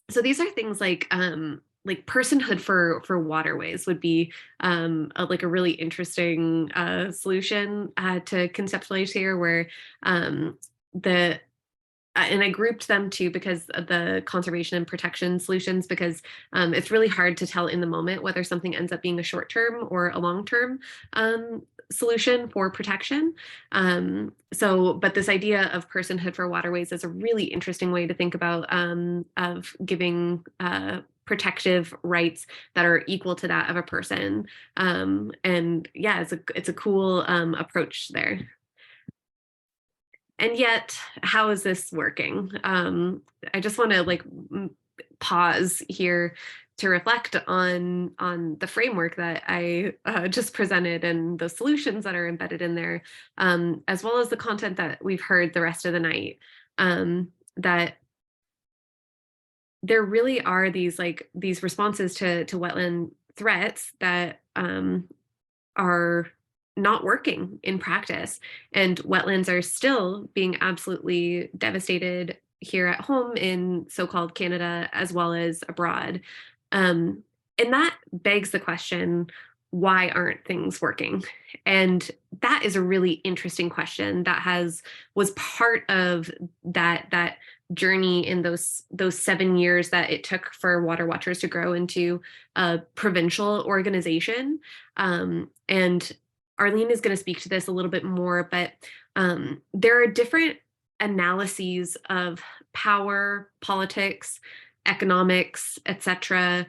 so these are things like personhood for waterways would be like a really interesting solution to conceptualize here, where and I grouped them too because of the conservation and protection solutions, because it's really hard to tell in the moment whether something ends up being a short-term or a long-term solution for protection. But this idea of personhood for waterways is a really interesting way to think about of giving protective rights that are equal to that of a person. And yeah, it's a cool approach there. And yet, how is this working? I just want to like pause here to reflect on the framework that I just presented and the solutions that are embedded in there, as well as the content that we've heard the rest of the night. That there really are these responses to wetland threats that are not working in practice, and wetlands are still being absolutely devastated here at home in so-called Canada as well as abroad. And that begs the question, why aren't things working? And that is a really interesting question that was part of that journey in those 7 years that it took for Water Watchers to grow into a provincial organization. And Arlene is going to speak to this a little bit more, but there are different analyses of power, politics, economics, etc.,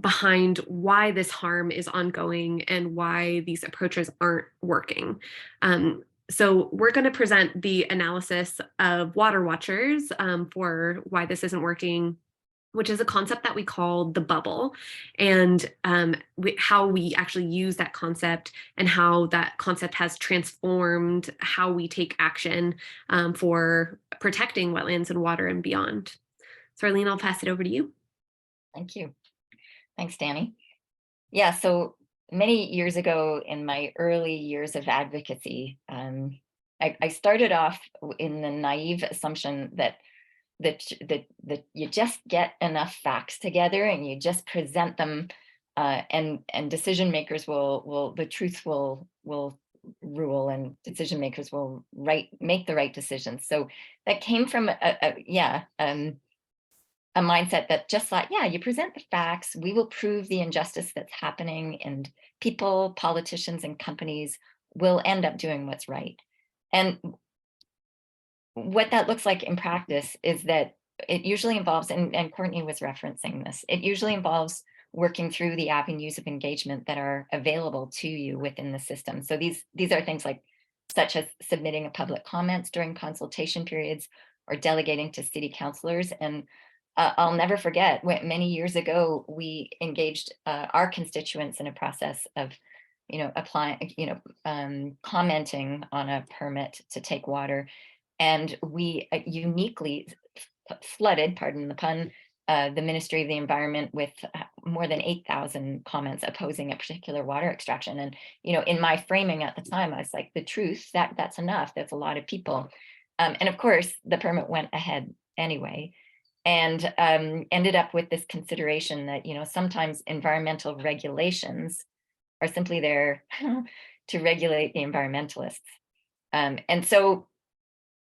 behind why this harm is ongoing and why these approaches aren't working. So we're going to present the analysis of Water Watchers for why this isn't working, which is a concept that we call the bubble, and how we actually use that concept and how that concept has transformed how we take action for protecting wetlands and water and beyond. So Arlene, I'll pass it over to you. Thank you. Thanks, Danny. Yeah, so many years ago in my early years of advocacy, I started off in the naive assumption that you just get enough facts together and you just present them, and decision makers the truth will rule and decision makers will make the right decisions. So that came from a mindset that just like, yeah, you present the facts, we will prove the injustice that's happening, and people, politicians, and companies will end up doing what's right. And what that looks like in practice is that it usually involves, and Courtney was referencing this, it usually involves working through the avenues of engagement that are available to you within the system. So these are things like such as submitting a public comments during consultation periods or delegating to city councilors. And I'll never forget when many years ago we engaged our constituents in a process of, applying, commenting on a permit to take water, and we uniquely flooded, pardon the pun, the Ministry of the Environment with more than 8,000 comments opposing a particular water extraction. And, in my framing at the time, I was like, the truth, that's enough. That's a lot of people. And of course, the permit went ahead anyway, and ended up with this consideration that, sometimes environmental regulations are simply there to regulate the environmentalists. And so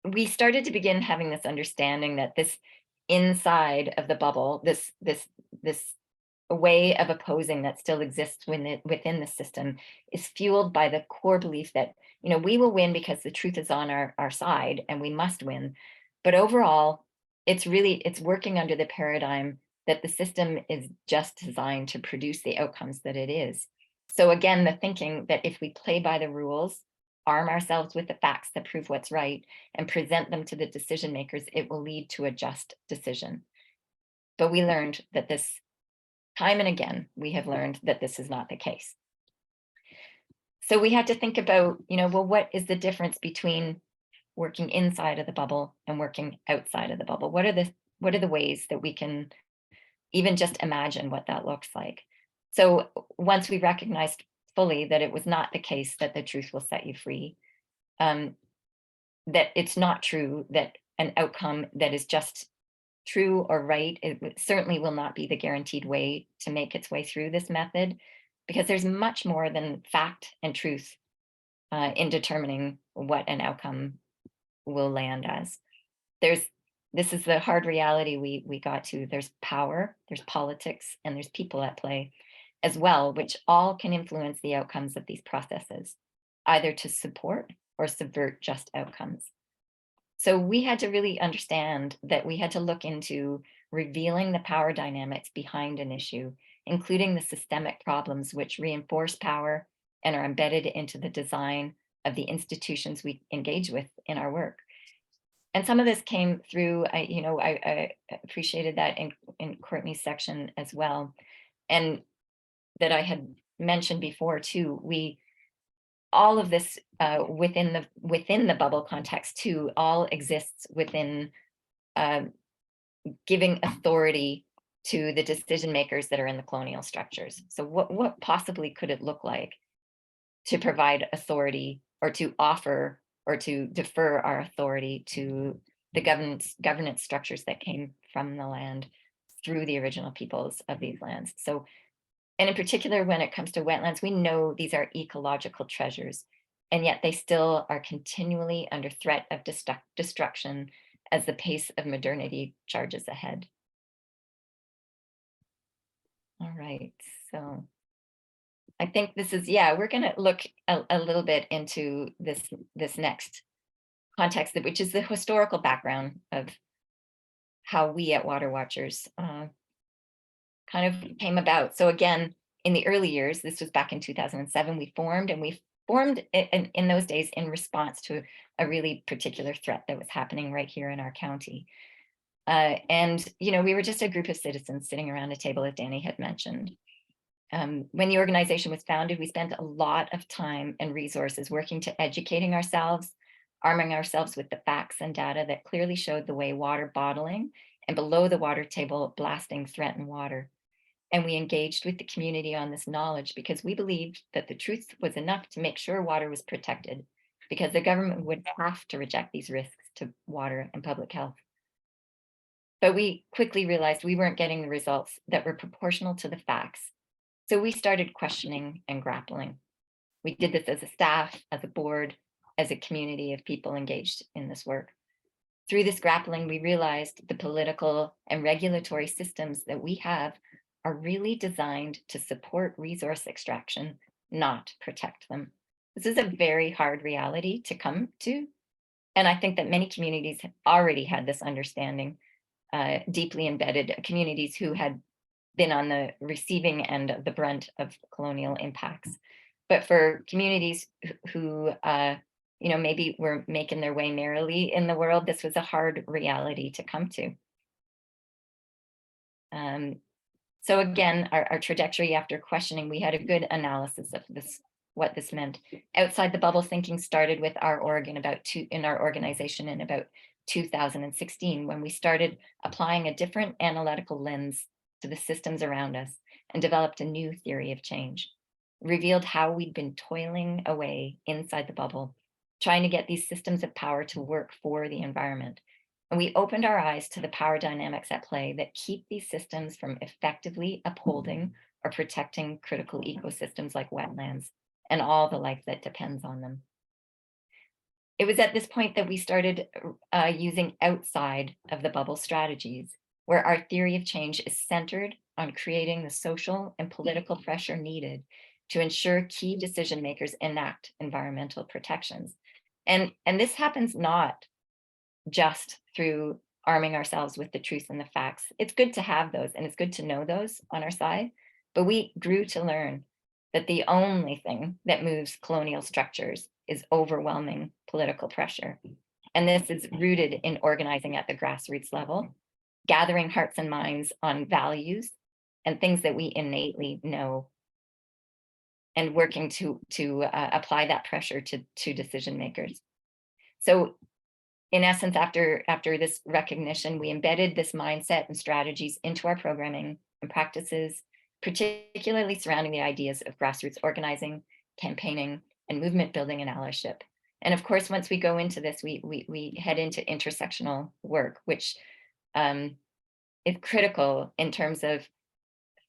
we started to begin having this understanding that this inside of the bubble, this way of opposing that still exists within the system, is fueled by the core belief that, we will win because the truth is on our side and we must win. But overall, it's working under the paradigm that the system is just designed to produce the outcomes that it is. So again, the thinking that if we play by the rules, arm ourselves with the facts that prove what's right, and present them to the decision makers, it will lead to a just decision. But we learned that this, time and again, we have learned that this is not the case. So we had to think about, well, what is the difference between working inside of the bubble and working outside of the bubble? What are the ways that we can even just imagine what that looks like? So once we recognized fully that it was not the case that the truth will set you free, that it's not true that an outcome that is just true or right, it certainly will not be the guaranteed way to make its way through this method, because there's much more than fact and truth in determining what an outcome will land as. This is the hard reality we got to. There's power, there's politics, and there's people at play as well, which all can influence the outcomes of these processes, either to support or subvert just outcomes. So we had to really understand that we had to look into revealing the power dynamics behind an issue, including the systemic problems which reinforce power and are embedded into the design of the institutions we engage with in our work. And some of this came through, I appreciated that in Courtney's section as well. And that I had mentioned before too, all of this within the bubble context too, all exists within giving authority to the decision makers that are in the colonial structures. So what possibly could it look like to provide authority, or to offer, or to defer our authority to the governance structures that came from the land through the original peoples of these lands? So, and in particular, when it comes to wetlands, we know these are ecological treasures, and yet they still are continually under threat of destruction as the pace of modernity charges ahead. All right, so I think this is, we're going to look a little bit into this next context, which is the historical background of how we at Water Watchers kind of came about. So again, in the early years, this was back in 2007, we formed in those days in response to a really particular threat that was happening right here in our county. And, we were just a group of citizens sitting around a table, as Danny had mentioned. When the organization was founded, we spent a lot of time and resources working to educating ourselves, arming ourselves with the facts and data that clearly showed the way water bottling and below the water table blasting threatened water. And we engaged with the community on this knowledge because we believed that the truth was enough to make sure water was protected, because the government would have to reject these risks to water and public health. But we quickly realized we weren't getting the results that were proportional to the facts. So we started questioning and grappling. We did this as a staff, as a board, as a community of people engaged in this work. Through this grappling, we realized the political and regulatory systems that we have are really designed to support resource extraction, not protect them. This is a very hard reality to come to. And I think that many communities have already had this understanding, deeply embedded communities who had been on the receiving end of the brunt of colonial impacts. But for communities who maybe were making their way merrily in the world, this was a hard reality to come to. So again, our trajectory after questioning, we had a good analysis of this, what this meant. Outside the bubble thinking started with our org in our organization in about 2016, when we started applying a different analytical lens to the systems around us and developed a new theory of change. Revealed how we'd been toiling away inside the bubble, trying to get these systems of power to work for the environment. And we opened our eyes to the power dynamics at play that keep these systems from effectively upholding or protecting critical ecosystems like wetlands and all the life that depends on them. It was at this point that we started using outside of the bubble strategies, where our theory of change is centered on creating the social and political pressure needed to ensure key decision makers enact environmental protections. And this happens not just through arming ourselves with the truth and the facts. It's good to have those, and it's good to know those on our side, but we grew to learn that the only thing that moves colonial structures is overwhelming political pressure. And this is rooted in organizing at the grassroots level, gathering hearts and minds on values and things that we innately know, and working to apply that pressure to decision makers. So in essence, after this recognition, we embedded this mindset and strategies into our programming and practices, particularly surrounding the ideas of grassroots organizing, campaigning, and movement building and allyship. And of course, once we go into this, we head into intersectional work, which is critical in terms of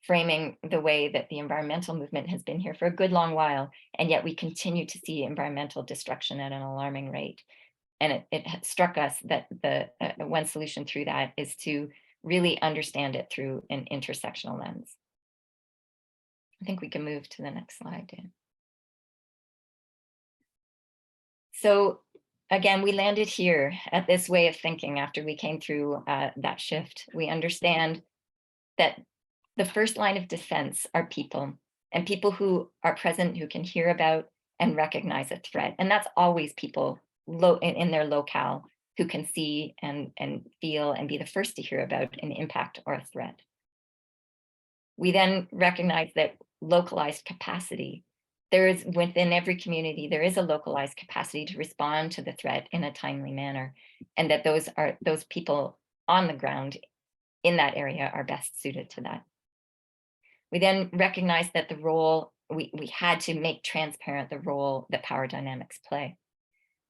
framing the way that the environmental movement has been here for a good long while, and yet we continue to see environmental destruction at an alarming rate. And it struck us that the one solution through that is to really understand it through an intersectional lens. I think we can move to the next slide, Dan. So again, we landed here at this way of thinking after we came through that shift. We understand that the first line of defense are people, and people who are present, who can hear about and recognize a threat. And that's always people in their locale who can see and feel and be the first to hear about an impact or a threat. We then recognize that localized capacity, there is within every community, there is a localized capacity to respond to the threat in a timely manner, and that those people on the ground in that area are best suited to that. We then recognize that the role, we had to make transparent the role that power dynamics play.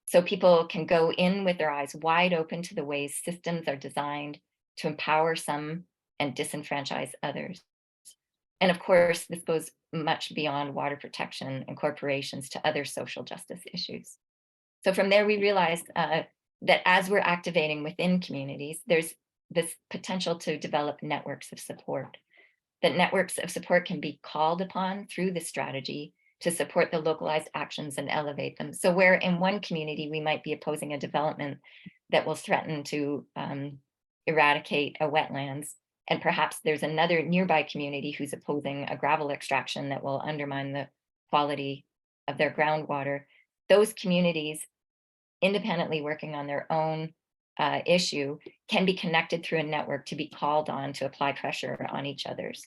So people can go in with their eyes wide open to the ways systems are designed to empower some and disenfranchise others. And of course, this goes much beyond water protection and corporations to other social justice issues. So from there, we realized that as we're activating within communities, there's this potential to develop networks of support. That networks of support can be called upon through this strategy to support the localized actions and elevate them. So where in one community we might be opposing a development that will threaten to eradicate a wetlands, and perhaps there's another nearby community who's opposing a gravel extraction that will undermine the quality of their groundwater, those communities independently working on their own issue can be connected through a network to be called on to apply pressure on each other's.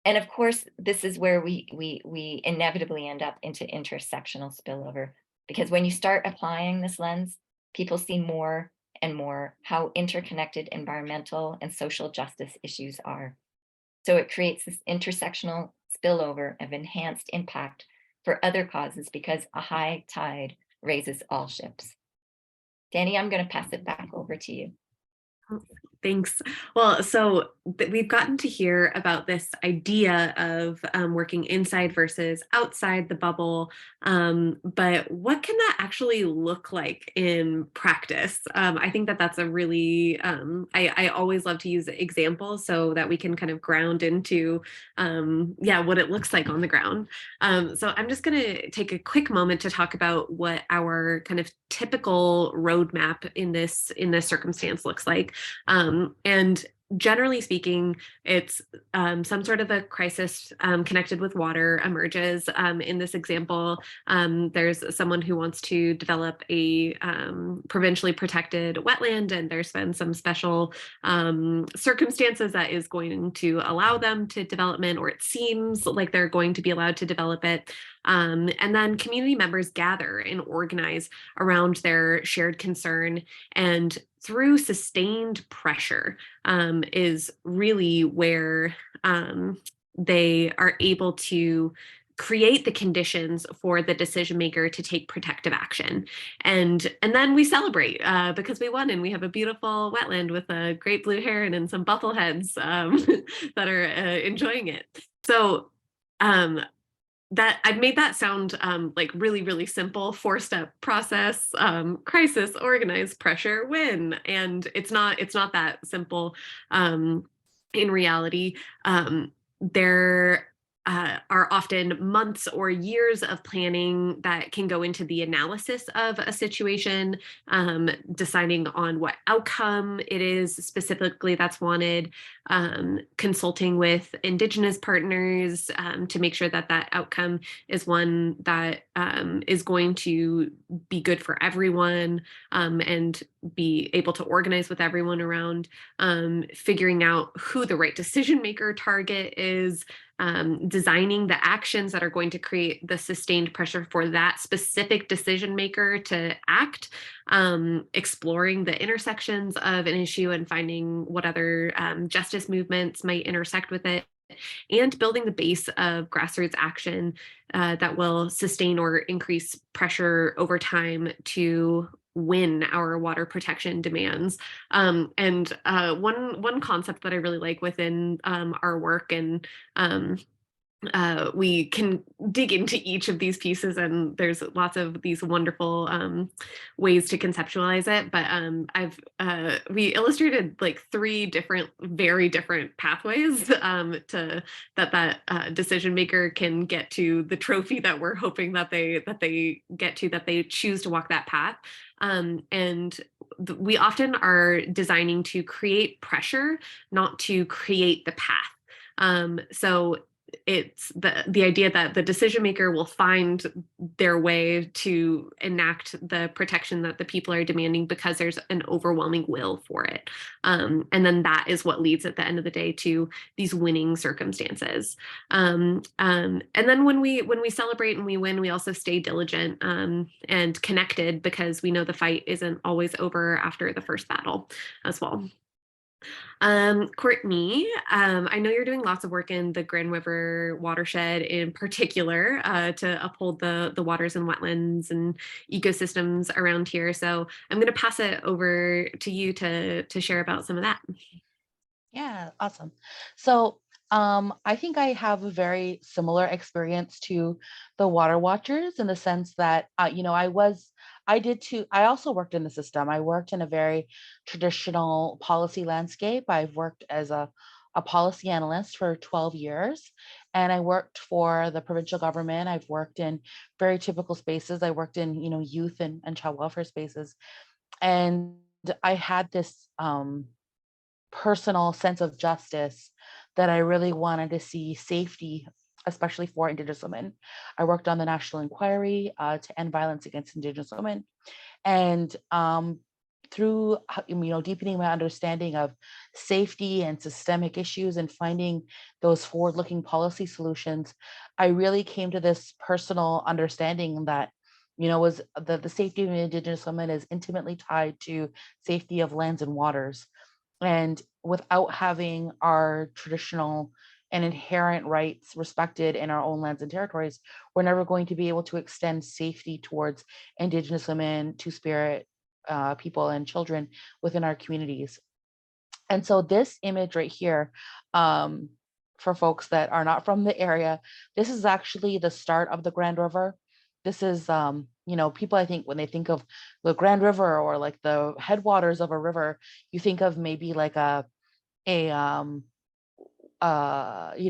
And of course, this is where we inevitably end up into intersectional spillover, because when you start applying this lens, people see more and more how interconnected environmental and social justice issues are. So it creates this intersectional spillover of enhanced impact for other causes, because a high tide raises all ships. Danny, I'm going to pass it back over to you. Thanks. Well, so we've gotten to hear about this idea of working inside versus outside the bubble, but what can that actually look like in practice? I think that that's a really, I always love to use examples so that we can kind of ground into, what it looks like on the ground. So I'm just going to take a quick moment to talk about what our kind of typical roadmap in this circumstance looks like. And generally speaking, it's some sort of a crisis connected with water emerges. In this example, there's someone who wants to develop a provincially protected wetland, and there's been some special circumstances that is going to allow them to development, or it seems like they're going to be allowed to develop it. And then community members gather and organize around their shared concern, and through sustained pressure is really where they are able to create the conditions for the decision maker to take protective action. And then we celebrate because we won, and we have a beautiful wetland with a great blue heron and some buffleheads that are enjoying it. So that I've made that sound like really, really simple 4-step process: crisis, organize, pressure, win. And it's not that simple. In reality, there are often months or years of planning that can go into the analysis of a situation, deciding on what outcome it is specifically that's wanted, consulting with Indigenous partners to make sure that that outcome is one that is going to be good for everyone, and be able to organize with everyone around, figuring out who the right decision maker target is, designing the actions that are going to create the sustained pressure for that specific decision maker to act, exploring the intersections of an issue and finding what other justice movements might intersect with it, and building the base of grassroots action that will sustain or increase pressure over time to win our water protection demands. And one concept that I really like within our work, and we can dig into each of these pieces, and there's lots of these wonderful ways to conceptualize it. But we illustrated like 3 different, very different pathways to that decision maker can get to the trophy that we're hoping that they get to, that they choose to walk that path. And we often are designing to create pressure, not to create the path. So it's the idea that the decision maker will find their way to enact the protection that the people are demanding because there's an overwhelming will for it. And then that is what leads at the end of the day to these winning circumstances. And then when we celebrate and we win, we also stay diligent and connected, because we know the fight isn't always over after the first battle as well. Courtney, I know you're doing lots of work in the Grand River watershed in particular to uphold the waters and wetlands and ecosystems around here. So I'm going to pass it over to you to share about some of that. Yeah, awesome. So I think I have a very similar experience to the Water Watchers, in the sense that, I also worked in the system. I worked in a very traditional policy landscape. I've worked as a policy analyst for 12 years, and I worked for the provincial government. I've worked in very typical spaces. I worked in, youth and child welfare spaces. And I had this personal sense of justice that I really wanted to see safety, especially for Indigenous women. I worked on the National Inquiry to end violence against Indigenous women. And through deepening my understanding of safety and systemic issues and finding those forward-looking policy solutions, I really came to this personal understanding that was the safety of Indigenous women is intimately tied to safety of lands and waters. And without having our traditional and inherent rights respected in our own lands and territories, we're never going to be able to extend safety towards Indigenous women, Two-Spirit people, and children within our communities. And so this image right here, for folks that are not from the area, this is actually the start of the Grand River. This is, people, I think when they think of the Grand River or like the headwaters of a river, you think of maybe like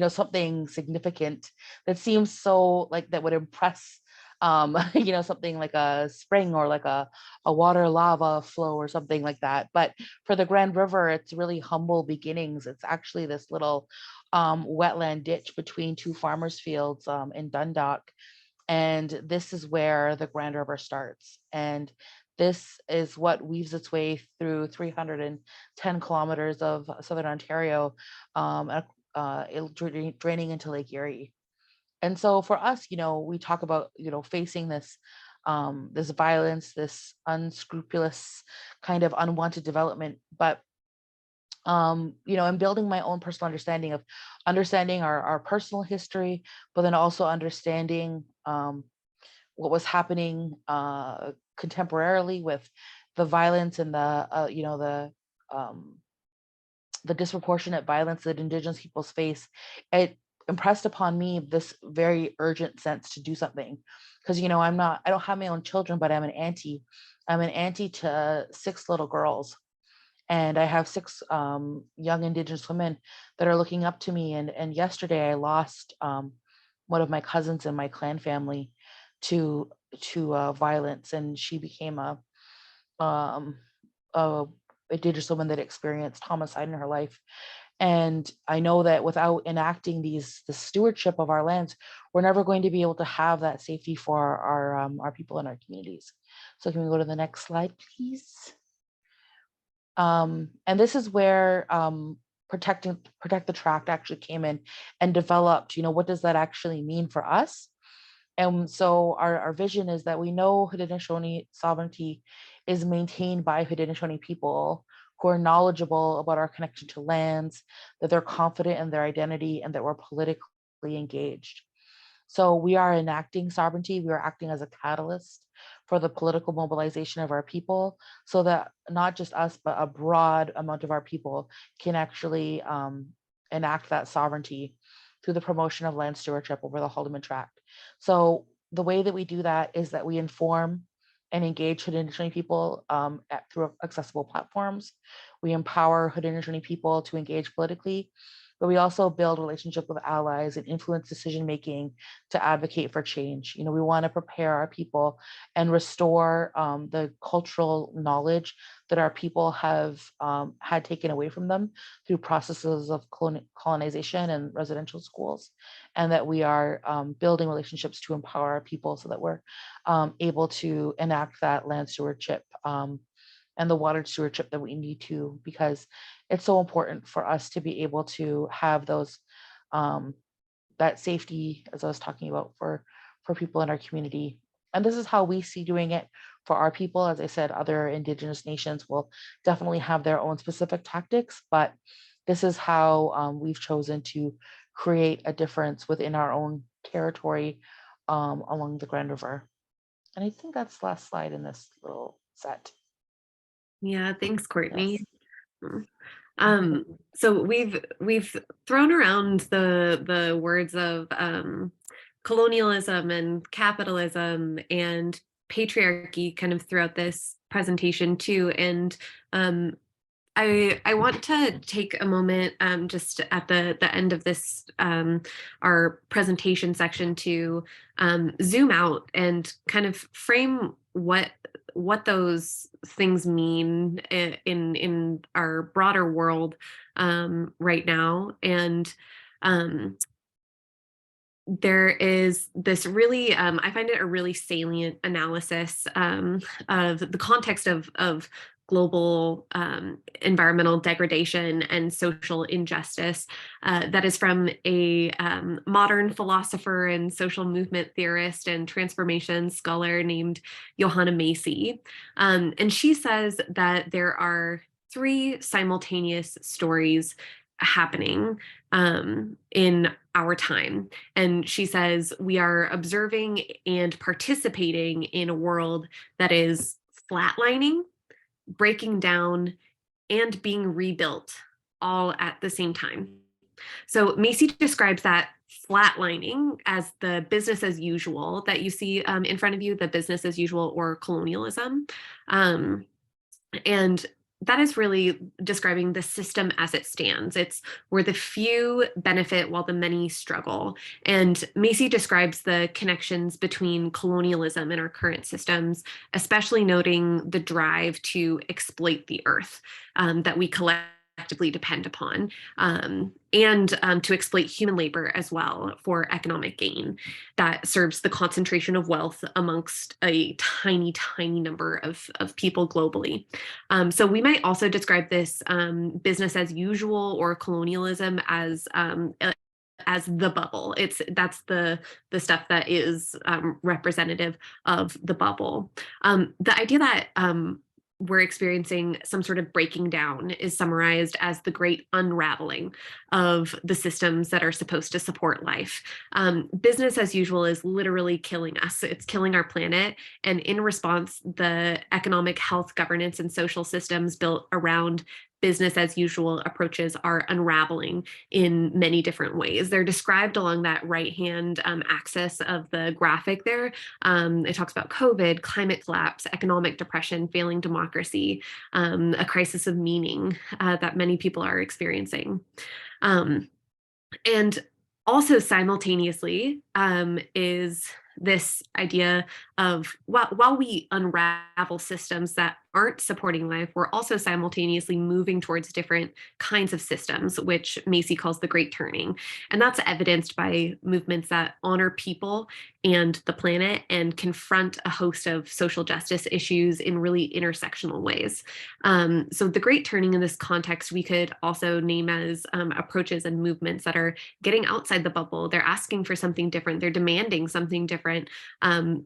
something significant that seems so like that would impress, something like a spring or like a water lava flow or something like that. But for the Grand River, it's really humble beginnings. It's actually this little wetland ditch between two farmers' fields in Dundalk. And this is where the Grand River starts. And this is what weaves its way through 310 kilometers of southern Ontario, draining into Lake Erie. And so for us, we talk about, facing this this violence, this unscrupulous kind of unwanted development. But and building my own personal understanding our personal history, but then also understanding what was happening contemporarily with the violence and the disproportionate violence that Indigenous peoples face. It impressed upon me this very urgent sense to do something, because I don't have my own children, but I'm an auntie. I'm an auntie to 6 little girls, and I have 6 young Indigenous women that are looking up to me. And yesterday I lost one of my cousins in my clan family to violence, and she became a Indigenous woman that experienced homicide in her life. And I know that without enacting the stewardship of our lands, we're never going to be able to have that safety for our people in our communities. So can we go to the next slide, please? And this is where Protect the Tract actually came in and developed, what does that actually mean for us? And so our vision is that we know Haudenosaunee sovereignty is maintained by Haudenosaunee people who are knowledgeable about our connection to lands, that they're confident in their identity, and that we're politically engaged. So we are enacting sovereignty. We are acting as a catalyst for the political mobilization of our people, so that not just us, but a broad amount of our people can actually enact that sovereignty through the promotion of land stewardship over the Haldimand Tract. So the way that we do that is that we inform and engage Haudenosaunee people through accessible platforms. We empower Haudenosaunee people to engage politically, but we also build relationships with allies and influence decision-making to advocate for change. We want to prepare our people and restore the cultural knowledge that our people have had taken away from them through processes of colonization and residential schools, and that we are building relationships to empower our people so that we're able to enact that land stewardship and the water stewardship that we need to, because it's so important for us to be able to have those that safety, as I was talking about, for people in our community. And this is how we see doing it for our people. As I said, other Indigenous nations will definitely have their own specific tactics, but this is how we've chosen to create a difference within our own territory along the Grand River. And I think that's the last slide in this little set. Yeah, thanks, Courtney. Yes. So we've thrown around the words of colonialism and capitalism and patriarchy kind of throughout this presentation too. And I want to take a moment just at the end of this our presentation section to zoom out and kind of frame what those things mean in our broader world right now. And there is this really, I find it a really salient analysis of the context of global environmental degradation and social injustice that is from a modern philosopher and social movement theorist and transformation scholar named Johanna Macy. And she says that there are 3 simultaneous stories happening in our time. And she says, we are observing and participating in a world that is flatlining, breaking down, and being rebuilt all at the same time. So Macy describes that flatlining as the business as usual that you see in front of you, the business as usual or colonialism. And that is really describing the system as it stands. It's where the few benefit while the many struggle. And Macy describes the connections between colonialism and our current systems, especially noting the drive to exploit the earth that we collectively depend upon, and to exploit human labor as well for economic gain that serves the concentration of wealth amongst a tiny, tiny number of people globally. So we might also describe this business as usual or colonialism as the bubble. That's the stuff that is representative of the bubble. The idea that we're experiencing some sort of breaking down is summarized as the great unraveling of the systems that are supposed to support life. Business as usual is literally killing us. It's killing our planet. And in response, the economic, health, governance, and social systems built around business as usual approaches are unraveling in many different ways. They're described along that right-hand axis of the graphic there. It talks about COVID, climate collapse, economic depression, failing democracy, a crisis of meaning that many people are experiencing. And also simultaneously is this idea of while we unravel systems that aren't supporting life, we're also simultaneously moving towards different kinds of systems, which Macy calls the Great Turning. And that's evidenced by movements that honor people and the planet and confront a host of social justice issues in really intersectional ways. So the Great Turning in this context, we could also name as approaches and movements that are getting outside the bubble. They're asking for something different. They're demanding something different.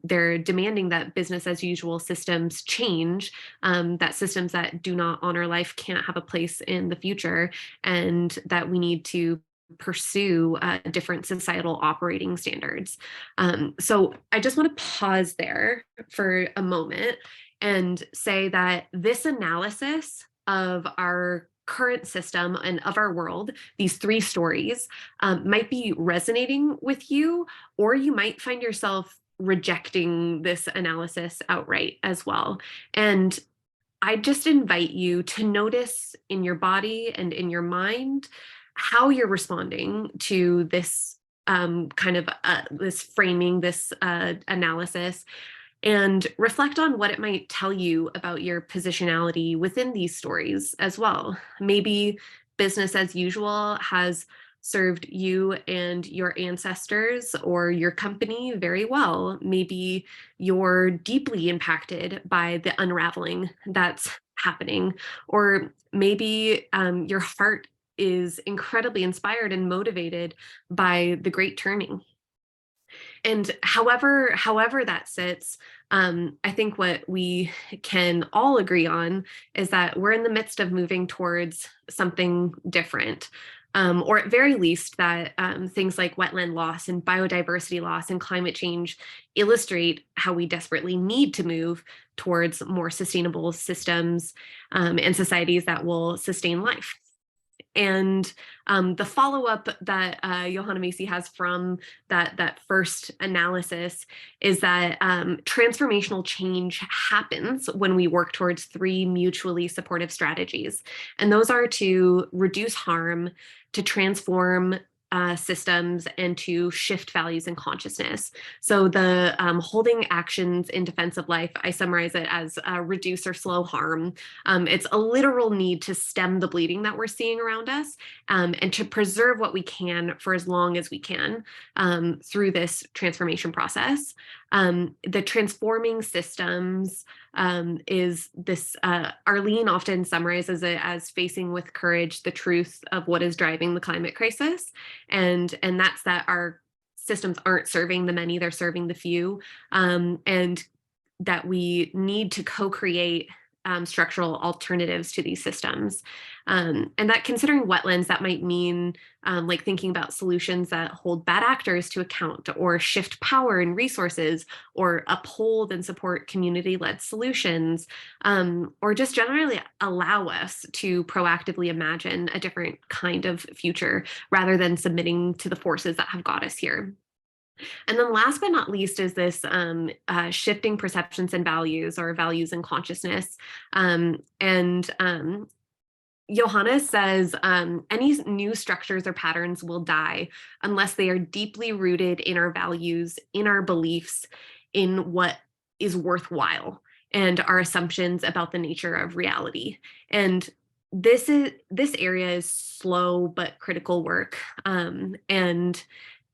They're demanding that business as usual systems change, that systems that do not honor life can't have a place in the future, and that we need to pursue different societal operating standards. So I just want to pause there for a moment and say that this analysis of our current system and of our world, these three stories, might be resonating with you, or you might find yourself rejecting this analysis outright as well. And I just invite you to notice in your body and in your mind how you're responding to this this framing, this analysis, and reflect on what it might tell you about your positionality within these stories as well. Maybe business as usual has served you and your ancestors or your company very well. Maybe you're deeply impacted by the unraveling that's happening, or maybe your heart is incredibly inspired and motivated by the Great Turning. And however that sits, I think what we can all agree on is that we're in the midst of moving towards something different. Or at very least that things like wetland loss and biodiversity loss and climate change illustrate how we desperately need to move towards more sustainable systems and societies that will sustain life. And the follow-up that Johanna Macy has from that first analysis is that transformational change happens when we work towards three mutually supportive strategies. And those are to reduce harm, to transform systems, and to shift values and consciousness. So the holding actions in defense of life, I summarize it as reduce or slow harm. It's a literal need to stem the bleeding that we're seeing around us, and to preserve what we can for as long as we can through this transformation process. The transforming systems is this, Arlene often summarizes it as facing with courage the truth of what is driving the climate crisis. And that's that our systems aren't serving the many, they're serving the few. And that we need to co-create structural alternatives to these systems. And that considering wetlands, that might mean like thinking about solutions that hold bad actors to account or shift power and resources or uphold and support community-led solutions, or just generally allow us to proactively imagine a different kind of future rather than submitting to the forces that have got us here. And then last but not least is this shifting perceptions and values, or values and consciousness. Johannes says, any new structures or patterns will die unless they are deeply rooted in our values, in our beliefs, in what is worthwhile, and our assumptions about the nature of reality. And this area is slow but critical work. And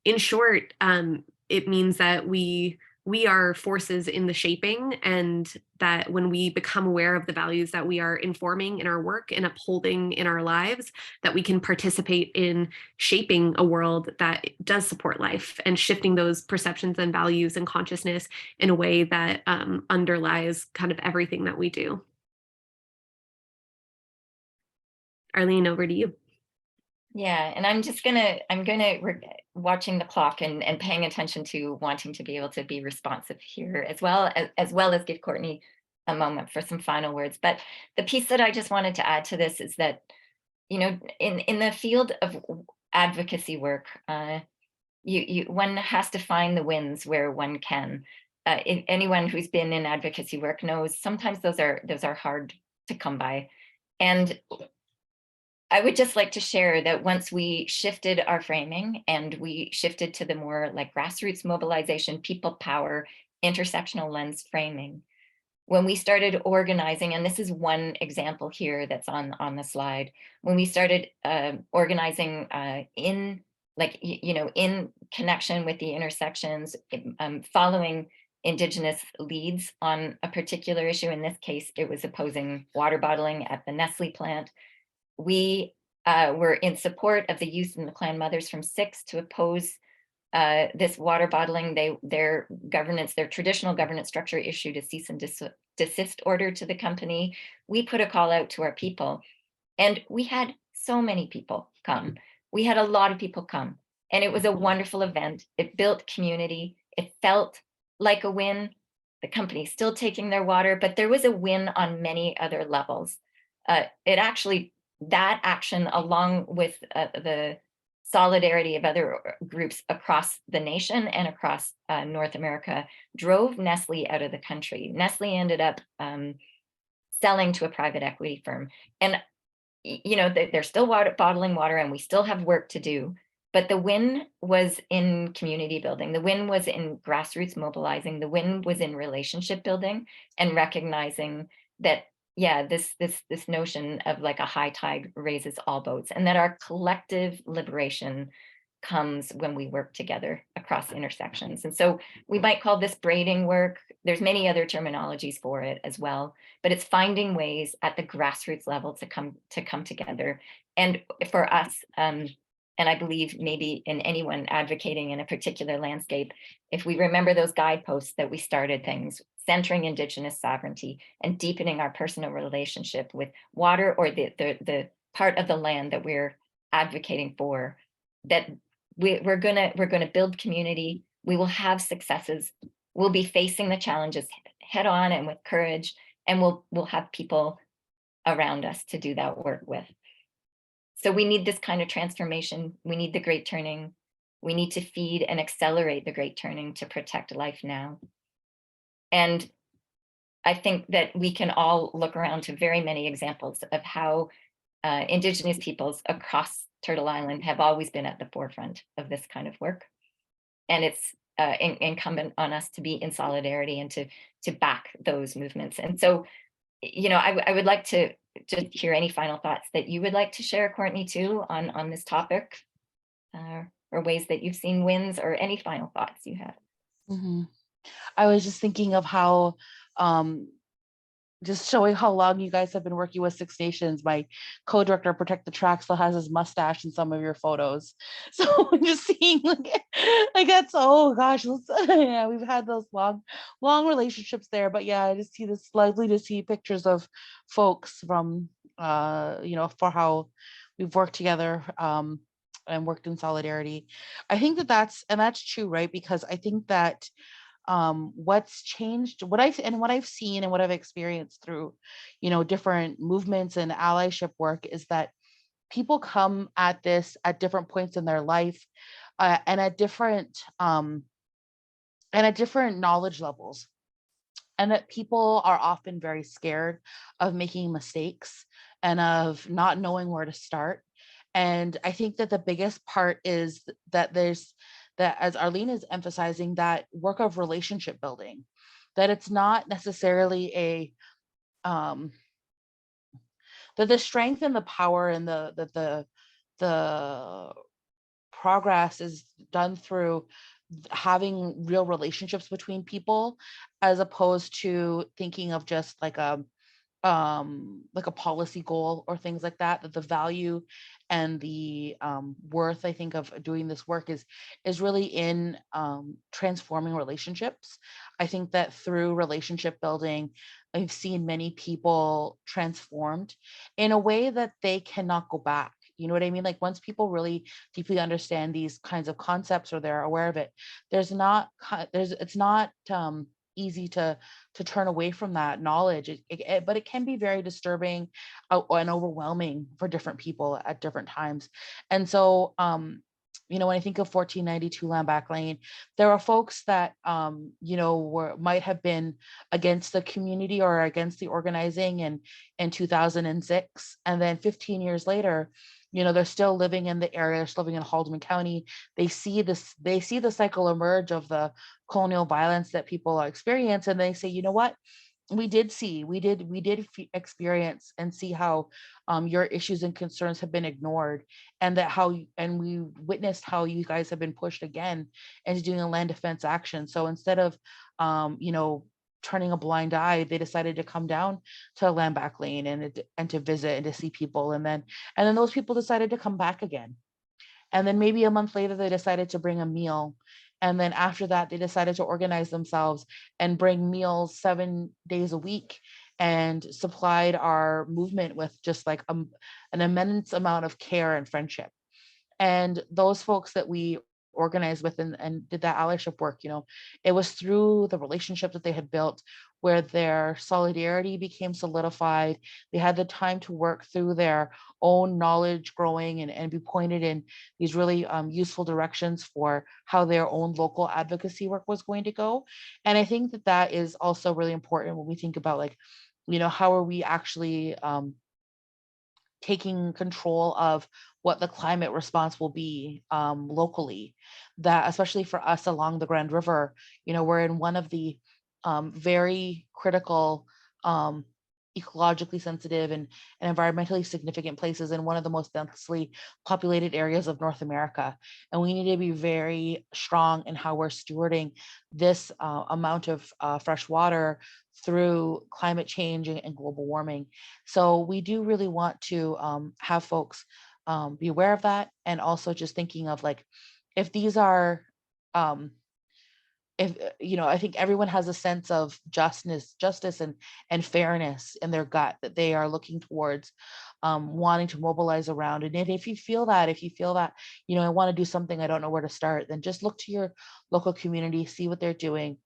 in short, it means that we are forces in the shaping, and that when we become aware of the values that we are informing in our work and upholding in our lives, that we can participate in shaping a world that does support life and shifting those perceptions and values and consciousness in a way that underlies kind of everything that we do. Arlene, over to you. Yeah, and I'm watching the clock and paying attention to wanting to be able to be responsive here as well as give Courtney a moment for some final words. But the piece that I just wanted to add to this is that, you know, in the field of advocacy work, one has to find the wins where one can. Anyone who's been in advocacy work knows sometimes those are hard to come by. And I would just like to share that once we shifted our framing and we shifted to the more like grassroots mobilization, people power, intersectional lens framing, when we started organizing, and this is one example here that's on the slide, when we started organizing in connection with the intersections, following Indigenous leads on a particular issue. In this case, it was opposing water bottling at the Nestle plant. We were in support of the youth and the clan mothers from 6 to oppose this water bottling. Their traditional governance structure issued a cease and desist order to the company. We put a call out to our people, and we had so many people come. We had a lot of people come, and it was a wonderful event. It built community. It felt like a win. The company's still taking their water, but there was a win on many other levels. That action, along with the solidarity of other groups across the nation and across North America, drove Nestle out of the country. Nestle ended up selling to a private equity firm. And, you know, they're still bottling water, and we still have work to do. But the win was in community building. The win was in grassroots mobilizing. The win was in relationship building and recognizing that, yeah, this notion of like a high tide raises all boats, and that our collective liberation comes when we work together across intersections. And so we might call this braiding work. There's many other terminologies for it as well, but it's finding ways at the grassroots level to come together. And for us, and I believe maybe in anyone advocating in a particular landscape, if we remember those guideposts that we started things, centering Indigenous sovereignty and deepening our personal relationship with water, or the part of the land that we're advocating for, that we're gonna build community. We will have successes. We'll be facing the challenges head on and with courage, and we'll have people around us to do that work with. So we need this kind of transformation. We need the great turning. We need to feed and accelerate the great turning to protect life now. And I think that we can all look around to very many examples of how Indigenous peoples across Turtle Island have always been at the forefront of this kind of work. And it's incumbent on us to be in solidarity and to back those movements. And so, you know, I would like to just hear any final thoughts that you would like to share, Courtney, too, on this topic, or ways that you've seen wins, or any final thoughts you have. Mm-hmm. I was just thinking of how just showing how long you guys have been working with Six Nations. My co-director of Protect the Tract still has his mustache in some of your photos. So just seeing like that's, oh gosh, yeah, we've had those long relationships there. But yeah, I just see this, lovely to see pictures of folks from for how we've worked together and worked in solidarity. I think that's true, right? Because I think that what's changed, what I've seen and what I've experienced through different movements and allyship work is that people come at this at different points in their life and at different knowledge levels, and that people are often very scared of making mistakes and of not knowing where to start. And I think that the biggest part is that as Arlene is emphasizing, that work of relationship building, that it's not necessarily that the strength and the power and the progress is done through having real relationships between people, as opposed to thinking of just like a policy goal or things like that. That the value and the worth, I think, of doing this work is really in transforming relationships. I think that through relationship building, I've seen many people transformed in a way that they cannot go back. You know what I mean? Like once people really deeply understand these kinds of concepts, or they're aware of it, it's not easy to turn away from that knowledge. But it can be very disturbing and overwhelming for different people at different times. And so when I think of 1492 Lamback Lane, there are folks that might have been against the community or against the organizing in 2006, and then 15 years later, they're still living in the area, still living in Haldimand County. They see the cycle emerge of the colonial violence that people experience, and they say, you know what, we did experience and see how your issues and concerns have been ignored, and and we witnessed how you guys have been pushed again into doing a land defense action. So instead of turning a blind eye, they decided to come down to Lamback Lane and to visit and to see people, and then those people decided to come back again. And then maybe a month later, they decided to bring a meal. And then after that, they decided to organize themselves and bring meals 7 days a week, and supplied our movement with just like an immense amount of care and friendship. And those folks that we organized with and did that allyship work, it was through the relationship that they had built, where their solidarity became solidified. They had the time to work through their own knowledge growing and be pointed in these really useful directions for how their own local advocacy work was going to go. And I think that is also really important when we think about, like, how are we actually taking control of what the climate response will be locally. That especially for us along the Grand River, we're in one of the very critical, ecologically sensitive and environmentally significant places in one of the most densely populated areas of North America. And we need to be very strong in how we're stewarding this amount of fresh water through climate change and global warming. So we do really want to have folks be aware of that, and also just thinking of, like, if these are if I think everyone has a sense of justice and fairness in their gut that they are looking towards, wanting to mobilize around. And if you feel that I want to do something, I don't know where to start, then just look to your local community, see what they're doing,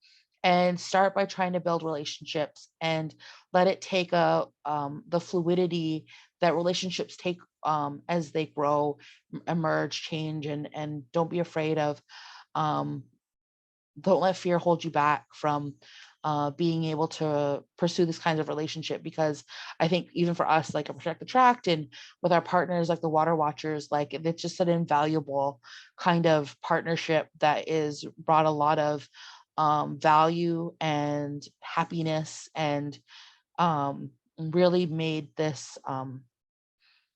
and start by trying to build relationships, and let it take the fluidity that relationships take as they grow, emerge, change, and don't be afraid of don't let fear hold you back from being able to pursue this kind of relationship. Because I think even for us, like at Protect the Tract, and with our partners like the Water Watchers, like it's just an invaluable kind of partnership that is brought a lot of value and happiness, and really made this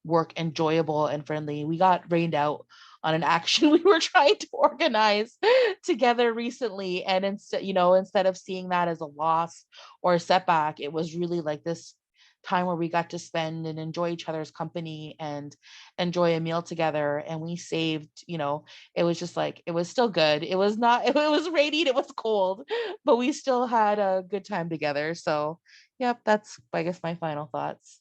work enjoyable and friendly. We got rained out on an action we were trying to organize together recently. And instead of seeing that as a loss or a setback, it was really like this time where we got to spend and enjoy each other's company and enjoy a meal together. And we saved, it was just like, it was still good. It was not, it was raining, it was cold, but we still had a good time together. So yep, that's, I guess, my final thoughts.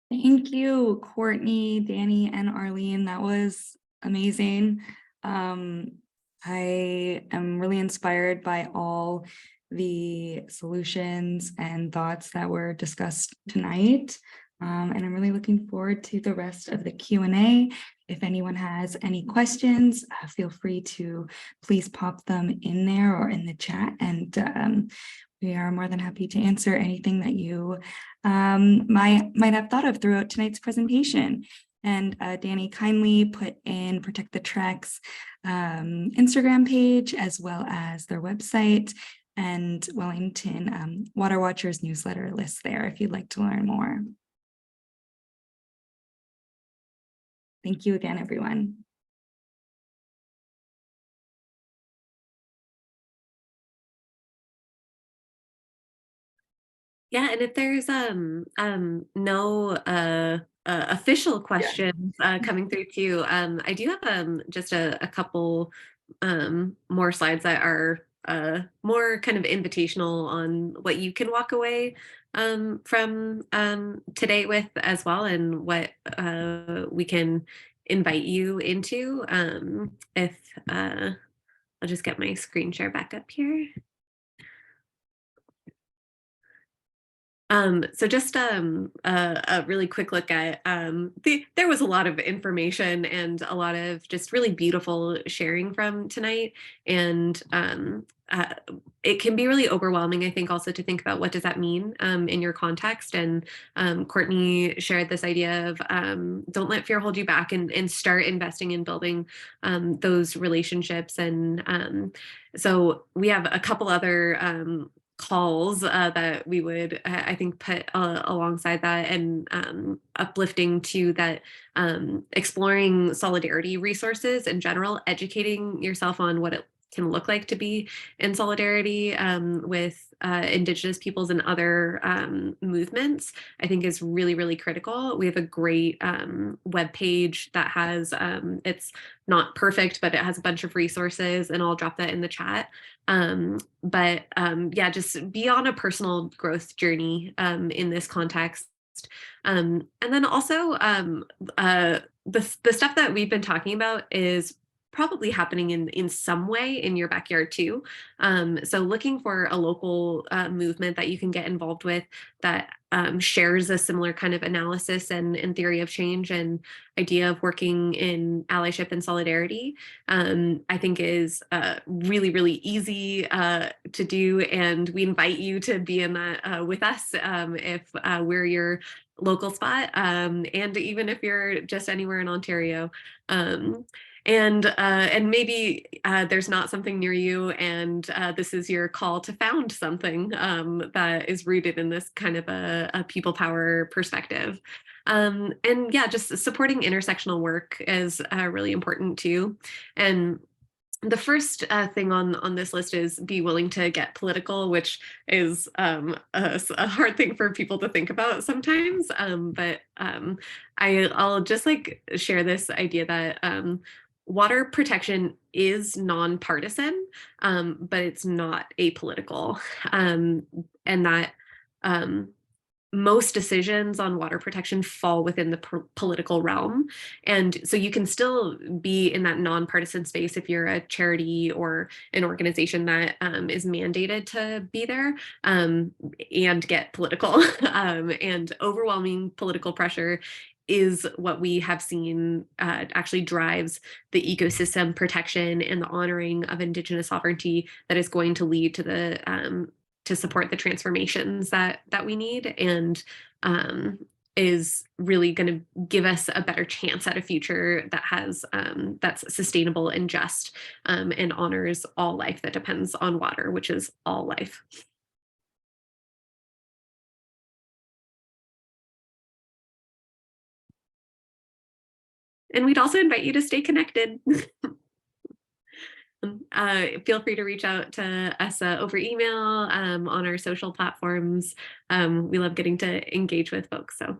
Thank you, Courtney, Danny, and Arlene. That was amazing. I am really inspired by all the solutions and thoughts that were discussed tonight. And I'm really looking forward to the rest of the Q&A. If anyone has any questions, feel free to please pop them in there or in the chat, and we are more than happy to answer anything that you might have thought of throughout tonight's presentation. And Danny kindly put in Protect the Tract's Instagram page, as well as their website and Wellington Water Watchers newsletter list there if you'd like to learn more. Thank you again, everyone. Yeah, and if there's no official questions coming through too, I do have just a couple more slides that are more kind of invitational on what you can walk away from today with as well, and what we can invite you into. If I'll just get my screen share back up here. So just a really quick look at there was a lot of information and a lot of just really beautiful sharing from tonight, and it can be really overwhelming, I think, also to think about what does that mean in your context. And Courtney shared this idea of don't let fear hold you back, and start investing in building those relationships. And so we have a couple other calls that we would, I think, put alongside that, and uplifting to that, exploring solidarity resources in general, educating yourself on what it can look like to be in solidarity with Indigenous peoples and other movements, I think is really, really critical. We have a great webpage that has, it's not perfect, but it has a bunch of resources, and I'll drop that in the chat. Yeah, just be on a personal growth journey in this context. And then also the stuff that we've been talking about is probably happening in some way in your backyard too. So looking for a local movement that you can get involved with that shares a similar kind of analysis and theory of change and idea of working in allyship and solidarity, I think is really, really easy to do. And we invite you to be in that with us if we're your local spot, and even if you're just anywhere in Ontario. And maybe there's not something near you, and this is your call to found something that is rooted in this kind of a people power perspective. And yeah, just supporting intersectional work is really important too. And the first thing on this list is be willing to get political, which is a hard thing for people to think about sometimes. But I'll just like share this idea that water protection is nonpartisan, but it's not apolitical, and that most decisions on water protection fall within the political realm. And so you can still be in that nonpartisan space if you're a charity or an organization that is mandated to be there, and get political. And overwhelming political pressure is what we have seen actually drives the ecosystem protection and the honoring of Indigenous sovereignty that is going to lead to the to support the transformations that we need, and is really going to give us a better chance at a future that has that's sustainable and just, and honors all life that depends on water, which is all life. And we'd also invite you to stay connected. Feel free to reach out to us over email, on our social platforms. We love getting to engage with folks. So.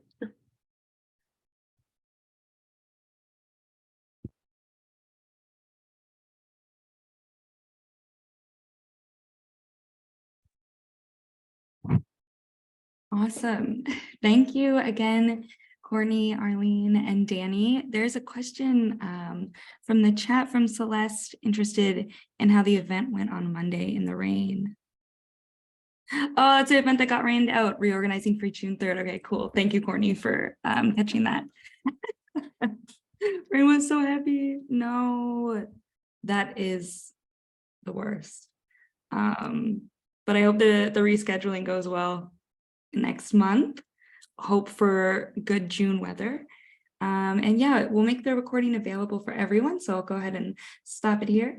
Awesome. Thank you again, Courtney, Arlene, and Danny. There's a question from the chat from Celeste, interested in how the event went on Monday in the rain. Oh, it's an event that got rained out, reorganizing for June 3rd. Okay, cool. Thank you, Courtney, for catching that. Rain was so heavy. No, that is the worst. But I hope the rescheduling goes well next month. Hope for good June weather. And yeah, we'll make the recording available for everyone. So I'll go ahead and stop it here.